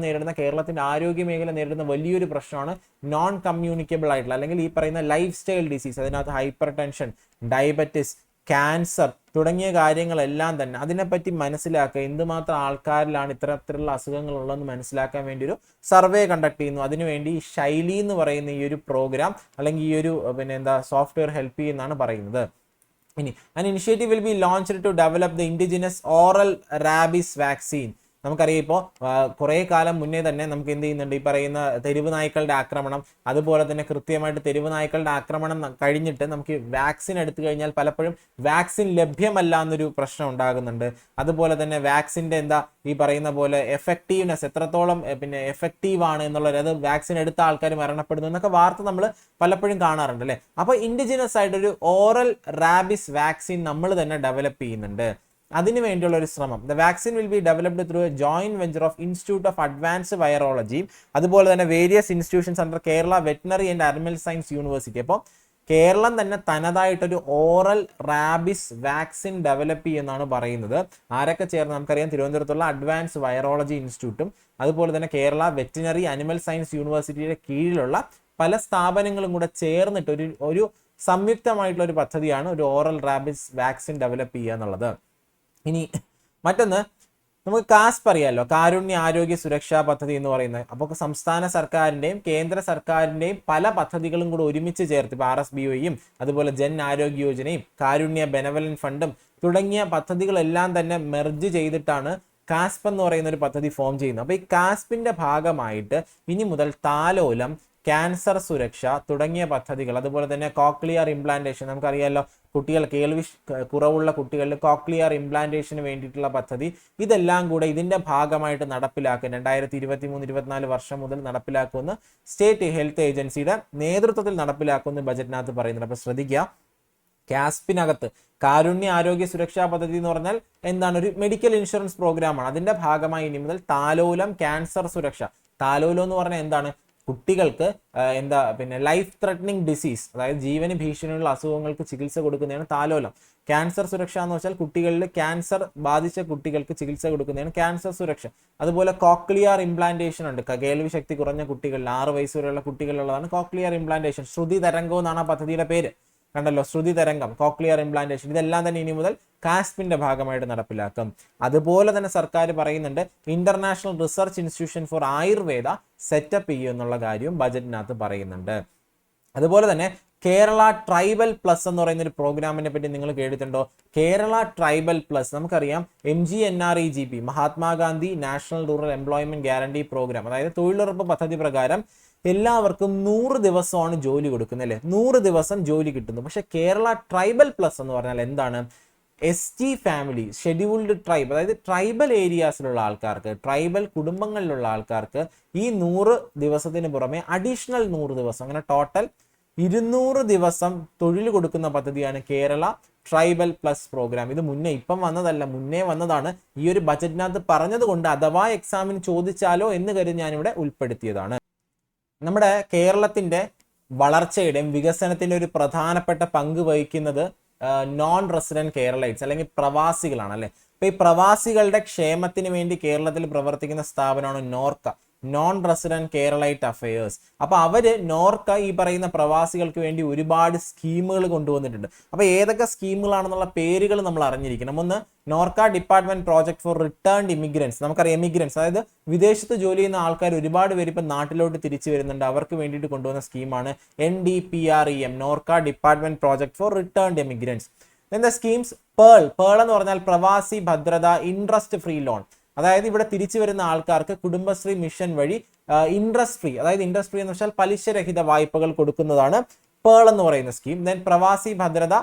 കേരളത്തിന്റെ ആരോഗ്യ മേഖല നേരിടുന്ന വലിയൊരു പ്രശ്നമാണ് നോൺ കമ്മ്യൂണിക്കബിൾ ആയിട്ടുള്ള, അല്ലെങ്കിൽ ഈ പറയുന്ന ലൈഫ് സ്റ്റൈൽ ഡിസീസ്. അതിനകത്ത് ഹൈപ്പർ ടെൻഷൻ, ഡയബറ്റിസ്, ക്യാൻസർ തുടങ്ങിയ കാര്യങ്ങളെല്ലാം തന്നെ അതിനെപ്പറ്റി മനസ്സിലാക്കുക, എന്തുമാത്രം ആൾക്കാരിലാണ് ഇത്തരത്തിലുള്ള അസുഖങ്ങൾ ഉള്ളതെന്ന് മനസ്സിലാക്കാൻ വേണ്ടി ഒരു സർവേ കണ്ടക്ട് ചെയ്യുന്നു. അതിനുവേണ്ടി ഈ ശൈലി എന്ന് പറയുന്ന ഈ ഒരു പ്രോഗ്രാം അല്ലെങ്കിൽ ഈ ഒരു സോഫ്റ്റ്വെയർ ഹെൽപ്പ് ചെയ്യുന്നതാണ് പറയുന്നത്. ഇനി an initiative will be launched to develop the indigenous oral rabies vaccine. നമുക്കറിയാം ഇപ്പോൾ കുറേ കാലം മുന്നേ തന്നെ നമുക്ക് എന്ത് ചെയ്യുന്നുണ്ട്, ഈ പറയുന്ന തെരുവ് നായ്ക്കളുടെ ആക്രമണം, അതുപോലെ തന്നെ കൃത്യമായിട്ട് തെരുവ് നായ്ക്കളുടെ ആക്രമണം കഴിഞ്ഞിട്ട് നമുക്ക് വാക്സിൻ എടുത്തു കഴിഞ്ഞാൽ പലപ്പോഴും വാക്സിൻ ലഭ്യമല്ല എന്നൊരു പ്രശ്നം ഉണ്ടാകുന്നുണ്ട്. അതുപോലെ തന്നെ വാക്സിൻ്റെ ഈ പറയുന്ന പോലെ എഫക്റ്റീവ്നെസ് എത്രത്തോളം എഫക്റ്റീവ് ആണ് എന്നുള്ളത്, അത് വാക്സിൻ എടുത്ത ആൾക്കാർ മരണപ്പെടുന്നു എന്നൊക്കെ വാർത്ത നമ്മൾ പലപ്പോഴും കാണാറുണ്ട് അല്ലേ. അപ്പോൾ ഇൻഡിജിനസ് ആയിട്ടൊരു ഓറൽ റാബിസ് വാക്സിൻ നമ്മൾ തന്നെ ഡെവലപ്പ് ചെയ്യുന്നുണ്ട്. അതിനു വേണ്ടിയുള്ള ഒരു ശ്രമം. The vaccine will be developed through A joint venture of institute of advanced virology, അതുപോലെ തന്നെ various institutions under Kerala veterinary and animal science university. അപ്പോൾ കേരളം തന്നെ തനതായിട്ടൊരു ഓറൽ റാബിസ് വാക്സിൻ ഡെവലപ്പ് ചെയ്യുമെന്നാണ് പറയുന്നത്. ആരൊക്കെ ചേർന്ന്? നമുക്കറിയാം തിരുവനന്തപുരത്തുള്ള അഡ്വാൻസ് വൈറോളജി ഇൻസ്റ്റിറ്റ്യൂട്ടും അതുപോലെ തന്നെ കേരള വെറ്റിനറി അനിമൽ സയൻസ് യൂണിവേഴ്സിറ്റിയുടെ കീഴിലുള്ള പല സ്ഥാപനങ്ങളും കൂടെ ചേർന്നിട്ട് ഒരു സംയുക്തമായിട്ടുള്ള ഒരു പദ്ധതിയാണ് ഒരു ഓറൽ റാബിസ് വാക്സിൻ ഡെവലപ്പ് ചെയ്യുക എന്നുള്ളത്. ഇനി മറ്റൊന്ന്, നമുക്ക് കാസ്പ് അറിയാമല്ലോ, കാരുണ്യ ആരോഗ്യ സുരക്ഷാ പദ്ധതി എന്ന് പറയുന്നത്. അപ്പോൾ സംസ്ഥാന സർക്കാരിൻ്റെയും കേന്ദ്ര സർക്കാരിൻ്റെയും പല പദ്ധതികളും കൂടെ ഒരുമിച്ച് ചേർത്ത്, ഇപ്പോൾ RSBOയും അതുപോലെ ജൻ ആരോഗ്യ യോജനയും കാരുണ്യ ബെനവലൻ ഫണ്ടും തുടങ്ങിയ പദ്ധതികളെല്ലാം തന്നെ മെർജ് ചെയ്തിട്ടാണ് കാസ്പ് എന്ന് പറയുന്ന ഒരു പദ്ധതി ഫോം ചെയ്യുന്നത്. അപ്പോൾ ഈ കാസ്പിന്റെ ഭാഗമായിട്ട് ഇനി മുതൽ താലോലം, ക്യാൻസർ സുരക്ഷ തുടങ്ങിയ പദ്ധതികൾ, അതുപോലെ തന്നെ കോക്ലിയർ ഇംപ്ലാന്റേഷൻ, നമുക്കറിയാമല്ലോ കുട്ടികൾ, കേൾവി കുറവുള്ള കുട്ടികളിൽ കോക്ലിയർ ഇംപ്ലാന്റേഷന് വേണ്ടിയിട്ടുള്ള പദ്ധതി, ഇതെല്ലാം കൂടെ ഇതിന്റെ ഭാഗമായിട്ട് നടപ്പിലാക്കും. 2023-24 വർഷം മുതൽ നടപ്പിലാക്കുമെന്ന് സ്റ്റേറ്റ് ഹെൽത്ത് ഏജൻസിയുടെ നേതൃത്വത്തിൽ നടപ്പിലാക്കുമെന്ന് ബജറ്റിനകത്ത് പറയുന്നുണ്ട്. അപ്പോൾ ശ്രദ്ധിക്കുക, കാസ്പിനകത്ത് കാരുണ്യ ആരോഗ്യ സുരക്ഷാ പദ്ധതി എന്ന് പറഞ്ഞാൽ എന്താണ്? ഒരു മെഡിക്കൽ ഇൻഷുറൻസ് പ്രോഗ്രാമാണ്. അതിന്റെ ഭാഗമായി ഇനി മുതൽ താലോലം, ക്യാൻസർ സുരക്ഷ. താലോലം എന്ന് പറഞ്ഞാൽ എന്താണ്? കുട്ടികൾക്ക് ലൈഫ് ത്രെറ്റനിങ് ഡിസീസ്, അതായത് ജീവന് ഭീഷണിയുള്ള അസുഖങ്ങൾക്ക് ചികിത്സ കൊടുക്കുന്നതാണ് താലോലം. ക്യാൻസർ സുരക്ഷ എന്ന് വെച്ചാൽ കുട്ടികളിൽ ക്യാൻസർ ബാധിച്ച കുട്ടികൾക്ക് ചികിത്സ കൊടുക്കുന്നതാണ് ക്യാൻസർ സുരക്ഷ. അതുപോലെ കോക്ലിയർ ഇംപ്ലാന്റേഷൻ ഉണ്ട്. കേൾവി ശക്തി കുറഞ്ഞ കുട്ടികളിൽ 6 വയസ്സ് വരെയുള്ള കുട്ടികളിലുള്ളതാണ് കോക്ലിയർ ഇംപ്ലാന്റേഷൻ. ശ്രുതി തരംഗം എന്നാണ് ആ പദ്ധതിയുടെ പേര്. കണ്ടല്ലോ, ശ്രുതി തരംഗം, കോക്ലിയർ ഇംപ്ലാന്റേഷൻ, ഇതെല്ലാം തന്നെ ഇനി മുതൽ കാസ്പിന്റെ ഭാഗമായിട്ട് നടപ്പിലാക്കും. അതുപോലെ തന്നെ സർക്കാർ പറയുന്നുണ്ട് international research institution for Ayurveda setup ചെയ്യും എന്നുള്ള കാര്യവും ബജറ്റിനകത്ത് പറയുന്നുണ്ട്. അതുപോലെ തന്നെ കേരള ട്രൈബൽ പ്ലസ് എന്ന് പറയുന്ന ഒരു പ്രോഗ്രാമിനെ പറ്റി നിങ്ങൾ കേട്ടിട്ടുണ്ടോ? കേരള ട്രൈബൽ പ്ലസ് നമുക്കറിയാം MGNREGP, Mahatma Gandhi national rural employment guarantee programme, അതായത് തൊഴിലുറപ്പ് പദ്ധതി പ്രകാരം എല്ലാവർക്കും 100 ദിവസമാണ് ജോലി കൊടുക്കുന്നത് അല്ലേ, 100 ദിവസം ജോലി കിട്ടുന്നു. പക്ഷെ കേരള ട്രൈബൽ പ്ലസ് എന്ന് പറഞ്ഞാൽ എന്താണ്? ST ഫാമിലി, ഷെഡ്യൂൾഡ് ട്രൈബ്, അതായത് ട്രൈബൽ ഏരിയാസിലുള്ള ആൾക്കാർക്ക്, ട്രൈബൽ കുടുംബങ്ങളിലുള്ള ആൾക്കാർക്ക് ഈ 100 ദിവസത്തിന് പുറമെ അഡീഷണൽ 100 ദിവസം, അങ്ങനെ ടോട്ടൽ 200 ദിവസം തൊഴിൽ കൊടുക്കുന്ന പദ്ധതിയാണ് കേരള ട്രൈബൽ പ്ലസ് പ്രോഗ്രാം. ഇത് ഇപ്പം വന്നതല്ല, മുന്നേ വന്നതാണ്. ഈ ഒരു ബജറ്റിനകത്ത് പറഞ്ഞത് കൊണ്ട് അഥവാ എക്സാമിന് ചോദിച്ചാലോ എന്ന് കരുതി ഞാനിവിടെ ഉൾപ്പെടുത്തിയതാണ്. നമ്മുടെ കേരളത്തിന്റെ വളർച്ചയുടെയും വികസനത്തിന്റെ ഒരു പ്രധാനപ്പെട്ട പങ്ക് വഹിക്കുന്നത് നോൺ റെസിഡന്റ് കേരളൈറ്റ്സ് അല്ലെങ്കിൽ പ്രവാസികളാണ് അല്ലെ. അപ്പൊ ഈ പ്രവാസികളുടെ ക്ഷേമത്തിന് വേണ്ടി കേരളത്തിൽ പ്രവർത്തിക്കുന്ന സ്ഥാപനമാണ് Norka. Non resident Keralite affairs. അപ്പോൾ അവർ നോർക്ക ഈ പറയുന്ന പ്രവാസികൾക്ക് വേണ്ടി ഒരുപാട് സ്കീമുകൾ കൊണ്ടുവന്നിട്ടുണ്ട്. അപ്പോൾ ഏതൊക്കെ സ്കീമുകളാണെന്നുള്ള പേരുകൾ നമ്മൾ അറിഞ്ഞിരിക്കണം. ഒന്ന്, Norka department project four returned immigrants. നമുക്കറിയാം എമിഗ്രൻസ്, അതായത് വിദേശത്ത് ജോലി ചെയ്യുന്ന ആൾക്കാർ ഒരുപാട് പേര് ഇപ്പം നാട്ടിലോട്ട് തിരിച്ചു വരുന്നുണ്ട്. അവർക്ക് വേണ്ടിയിട്ട് കൊണ്ടുവന്ന സ്കീമാണ് NDPREM, Norka department project four returned emigrants. എന്താ സ്കീംസ്? പേൾ എന്ന് പറഞ്ഞാൽ പ്രവാസി ഭദ്രത ഇൻട്രസ്റ്റ് ഫ്രീ ലോൺ. അതായത് ഇവിടെ തിരിച്ചു വരുന്ന ആൾക്കാർക്ക് കുടുംബശ്രീ മിഷൻ വഴി ഇൻട്രസ്റ്റ് ഫ്രീ, അതായത് ഇൻട്രസ്റ്റ് ഫ്രീ എന്ന് വെച്ചാൽ പലിശരഹിത വായ്പകൾ കൊടുക്കുന്നതാണ് പേൾ എന്ന് പറയുന്ന സ്കീം. ദെൻ പ്രവാസി ഭദ്രത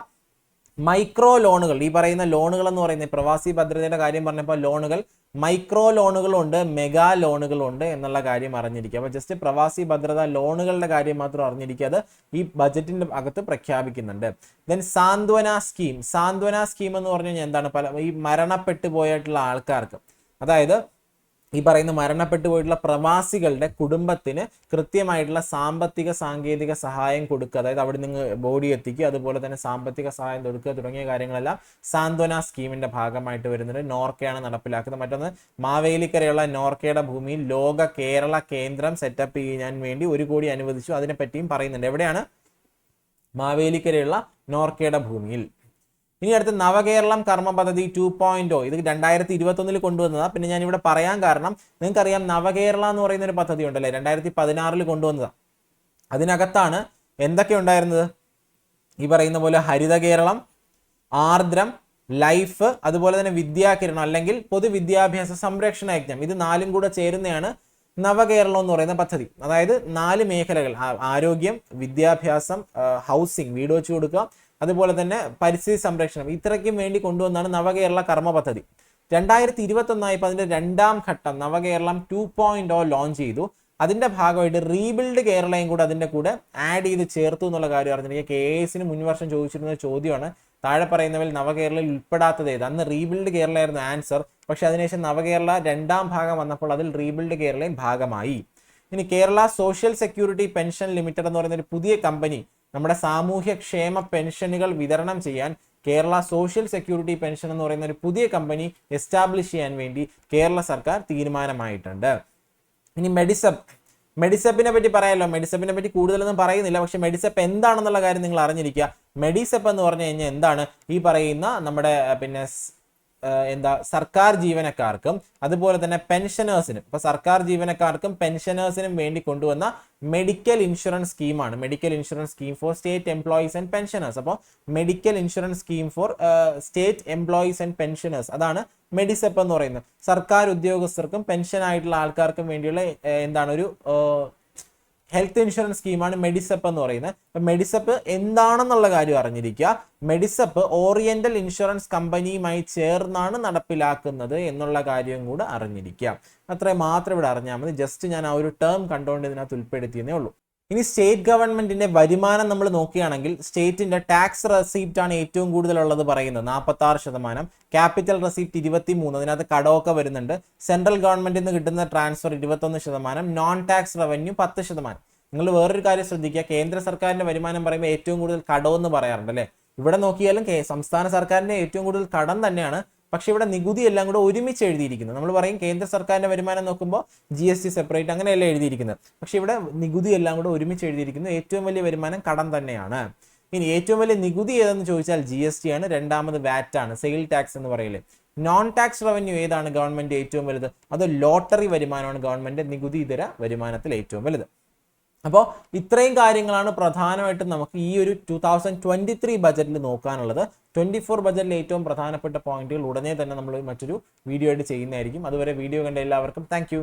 മൈക്രോ ലോണുകൾ. ഈ പറയുന്ന ലോണുകൾ എന്ന് പറയുന്നത് പ്രവാസി ഭദ്രതയുടെ കാര്യം പറഞ്ഞപ്പോൾ ലോണുകൾ മൈക്രോ ലോണുകളുണ്ട്, മെഗാ ലോണുകളുണ്ട് എന്നുള്ള കാര്യം അറിഞ്ഞിരിക്കുക. അപ്പോൾ ജസ്റ്റ് പ്രവാസി ഭദ്രത ലോണുകളുടെ കാര്യം മാത്രം അറിഞ്ഞിരിക്കുക. അത് ഈ ബജറ്റിന്റെ അകത്ത് പ്രഖ്യാപിക്കുന്നുണ്ട്. ദെൻ സാന്ത്വന സ്കീം. സാന്ത്വന സ്കീം എന്ന് പറഞ്ഞു കഴിഞ്ഞാൽ എന്താണ്? ഈ മരണപ്പെട്ടു പോയിട്ടുള്ള ആൾക്കാർക്ക്, അതായത് ഈ പറയുന്ന മരണപ്പെട്ടു പോയിട്ടുള്ള പ്രവാസികളുടെ കുടുംബത്തിന് കൃത്യമായിട്ടുള്ള സാമ്പത്തിക സാങ്കേതിക സഹായം കൊടുക്കുക. അതായത് അവിടെ നിന്ന് ബോഡി എത്തിക്കുക, അതുപോലെ തന്നെ സാമ്പത്തിക സഹായം കൊടുക്കുക തുടങ്ങിയ കാര്യങ്ങളെല്ലാം സാന്ത്വന സ്കീമിന്റെ ഭാഗമായിട്ട് വരുന്നുണ്ട്. നോർക്കയാണ് നടപ്പിലാക്കുന്നത്. മറ്റൊന്ന്, മാവേലിക്കരയുള്ള നോർക്കയുടെ ഭൂമിയിൽ ലോക കേരള കേന്ദ്രം സെറ്റപ്പ് ചെയ്യാൻ വേണ്ടി 1 കോടി അനുവദിച്ചു. അതിനെപ്പറ്റിയും പറയുന്നുണ്ട്. എവിടെയാണ്? മാവേലിക്കരയുള്ള നോർക്കയുടെ ഭൂമിയിൽ. ഇനി അടുത്ത് നവകേരളം കർമ്മ പദ്ധതി 2.0. ഇത് 2021 കൊണ്ടുവന്നതാണ്. പിന്നെ ഞാൻ ഇവിടെ പറയാൻ കാരണം, നിങ്ങൾക്കറിയാം നവകേരള എന്ന് പറയുന്ന ഒരു പദ്ധതി ഉണ്ടല്ലേ, 2016 കൊണ്ടുവന്നതാണ്. അതിനകത്താണ് എന്തൊക്കെ ഉണ്ടായിരുന്നത്? ഈ പറയുന്ന പോലെ ഹരിത കേരളം, ആർദ്രം, ലൈഫ്, അതുപോലെ തന്നെ വിദ്യാകിരണം അല്ലെങ്കിൽ പൊതുവിദ്യാഭ്യാസ സംരക്ഷണ യജ്ഞം. ഇത് 4 കൂടെ ചേരുന്നതാണ് നവകേരളം എന്ന് പറയുന്ന പദ്ധതി. അതായത് 4 മേഖലകൾ: ആരോഗ്യം, വിദ്യാഭ്യാസം, ഹൗസിംഗ്, വീട് വെച്ച് കൊടുക്കുക, അതുപോലെ തന്നെ പരിസ്ഥിതി സംരക്ഷണം. ഇത്രയ്ക്കും വേണ്ടി കൊണ്ടുവന്നാണ് നവകേരള കർമ്മ പദ്ധതി. 2021 ആയപ്പോൾ അതിന്റെ 2ാം ഘട്ടം നവകേരളം 2.0 ലോഞ്ച് ചെയ്തു. അതിന്റെ ഭാഗമായിട്ട് റീബിൽഡ് കേരളയും കൂടെ അതിന്റെ കൂടെ ആഡ് ചെയ്ത് ചേർത്തു എന്നുള്ള കാര്യം അറിഞ്ഞിരിക്കുക. KAS മുൻവർഷം ചോദിച്ചിരുന്ന ചോദ്യമാണ്. താഴെ പറയുന്നവരിൽ നവകേരളയിൽ ഉൾപ്പെടാത്തത് ഏത്? അന്ന് റീബിൽഡ് കേരള ആയിരുന്നു ആൻസർ. പക്ഷെ അതിനുശേഷം നവകേരള 2ാം ഭാഗം വന്നപ്പോൾ അതിൽ റീബിൽഡ് കേരളയും ഭാഗമായി. ഇനി Kerala social security pension limited എന്ന് പറയുന്ന ഒരു പുതിയ കമ്പനി നമ്മുടെ സാമൂഹ്യക്ഷേമ പെൻഷനുകൾ വിതരണം ചെയ്യാൻ കേരള സോഷ്യൽ സെക്യൂരിറ്റി പെൻഷൻ എന്ന് പറയുന്ന ഒരു പുതിയ കമ്പനി എസ്റ്റാബ്ലിഷ് ചെയ്യാൻ വേണ്ടി കേരള സർക്കാർ തീരുമാനമായിട്ടുണ്ട്. ഇനി മെഡിസെപ്പിനെ പറ്റി പറയാമല്ലോ. മെഡിസെപ്പിനെ പറ്റി കൂടുതലൊന്നും പറയുന്നില്ല, പക്ഷെ മെഡിസെപ്പ് എന്താണെന്നുള്ള കാര്യം നിങ്ങൾ അറിഞ്ഞിരിക്കുക. മെഡിസെപ്പ് എന്ന് പറഞ്ഞു കഴിഞ്ഞാൽ എന്താണ്? ഈ പറയുന്ന നമ്മുടെ സർക്കാർ ജീവനക്കാർക്കും അതുപോലെ തന്നെ പെൻഷനേഴ്സിനും, ഇപ്പൊ സർക്കാർ ജീവനക്കാർക്കും പെൻഷനേഴ്സിനും വേണ്ടി കൊണ്ടുവന്ന മെഡിക്കൽ ഇൻഷുറൻസ് സ്കീമാണ്. Medical insurance scheme for state employees and pensioners. അപ്പോൾ medical insurance scheme for state employees and pensioners, അതാണ് മെഡിസെപ്പ് എന്ന് പറയുന്നത്. സർക്കാർ ഉദ്യോഗസ്ഥർക്കും പെൻഷൻ ആയിട്ടുള്ള ആൾക്കാർക്കും വേണ്ടിയുള്ള ഒരു ഹെൽത്ത് ഇൻഷുറൻസ് സ്കീമാണ് മെഡിസെപ്പ് എന്ന് പറയുന്നത്. അപ്പൊ മെഡിസെപ്പ് എന്താണെന്നുള്ള കാര്യം അറിഞ്ഞിരിക്കുക. മെഡിസെപ്പ് ഓറിയന്റൽ ഇൻഷുറൻസ് കമ്പനിയുമായി ചേർന്നാണ് നടപ്പിലാക്കുന്നത് എന്നുള്ള കാര്യം കൂടെ അറിഞ്ഞിരിക്കുക. അത്രയും മാത്രം ഇവിടെ അറിഞ്ഞാൽ മതി. ജസ്റ്റ് ഞാൻ ആ ഒരു ടേം കണ്ടുകൊണ്ട് ഇതിനകത്ത് ഉൾപ്പെടുത്തിയേ ഉള്ളൂ. ഇനി സ്റ്റേറ്റ് ഗവൺമെന്റിന്റെ വരുമാനം നമ്മൾ നോക്കുകയാണെങ്കിൽ സ്റ്റേറ്റിന്റെ ടാക്സ് റെസീപ്റ്റ് ആണ് ഏറ്റവും കൂടുതലുള്ളത് പറയുന്നത് 46%, ക്യാപിറ്റൽ റെസീപ്റ്റ് 23%, അതിനകത്ത് കടമൊക്കെ വരുന്നുണ്ട്. സെൻട്രൽ ഗവൺമെന്റിൽ നിന്ന് കിട്ടുന്ന ട്രാൻസ്ഫർ 21%, നോൺ ടാക്സ് റവന്യൂ 10%. നിങ്ങൾ വേറൊരു കാര്യം ശ്രദ്ധിക്കുക, കേന്ദ്ര സർക്കാരിന്റെ വരുമാനം പറയുമ്പോൾ ഏറ്റവും കൂടുതൽ കടമെന്ന് പറയാറുണ്ട് അല്ലേ. ഇവിടെ നോക്കിയാലും സംസ്ഥാന സർക്കാരിന്റെ ഏറ്റവും കൂടുതൽ കടം തന്നെയാണ്. പക്ഷെ ഇവിടെ നികുതി എല്ലാം കൂടെ ഒരുമിച്ച് എഴുതിയിരിക്കുന്നത്. നമ്മൾ പറയും കേന്ദ്ര സർക്കാരിന്റെ വരുമാനം നോക്കുമ്പോൾ GST സെപ്പറേറ്റ് അങ്ങനെയല്ല എഴുതിയിരിക്കുന്നത്. പക്ഷെ ഇവിടെ നികുതി എല്ലാം കൂടെ ഒരുമിച്ച് എഴുതിയിരിക്കുന്നത്. ഏറ്റവും വലിയ വരുമാനം കടം തന്നെയാണ്. ഇനി ഏറ്റവും വലിയ നികുതി ഏതെന്ന് ചോദിച്ചാൽ GST ആണ്. രണ്ടാമത് VAT ആണ്, സെയിൽ ടാക്സ് എന്ന് പറയില്ലേ. നോൺ ടാക്സ് റവന്യൂ ഏതാണ് ഗവൺമെന്റ് ഏറ്റവും വലുത്? അത് ലോട്ടറി വരുമാനമാണ് ഗവൺമെന്റ് നികുതി ഇതര വരുമാനത്തിൽ ഏറ്റവും വലുത്. അപ്പോൾ ഇത്രയും കാര്യങ്ങളാണ് പ്രധാനമായിട്ടും നമുക്ക് ഈ ഒരു 2023 ബജറ്റിൽ നോക്കാനുള്ളത്. 24 ബജറ്റിലെ ഏറ്റവും പ്രധാനപ്പെട്ട പോയിന്റുകൾ ഉടനെ തന്നെ നമ്മൾ മറ്റൊരു വീഡിയോ ആയിട്ട് ചെയ്യുന്നതായിരിക്കും. അതുവരെ വീഡിയോ കണ്ട എല്ലാവർക്കും താങ്ക്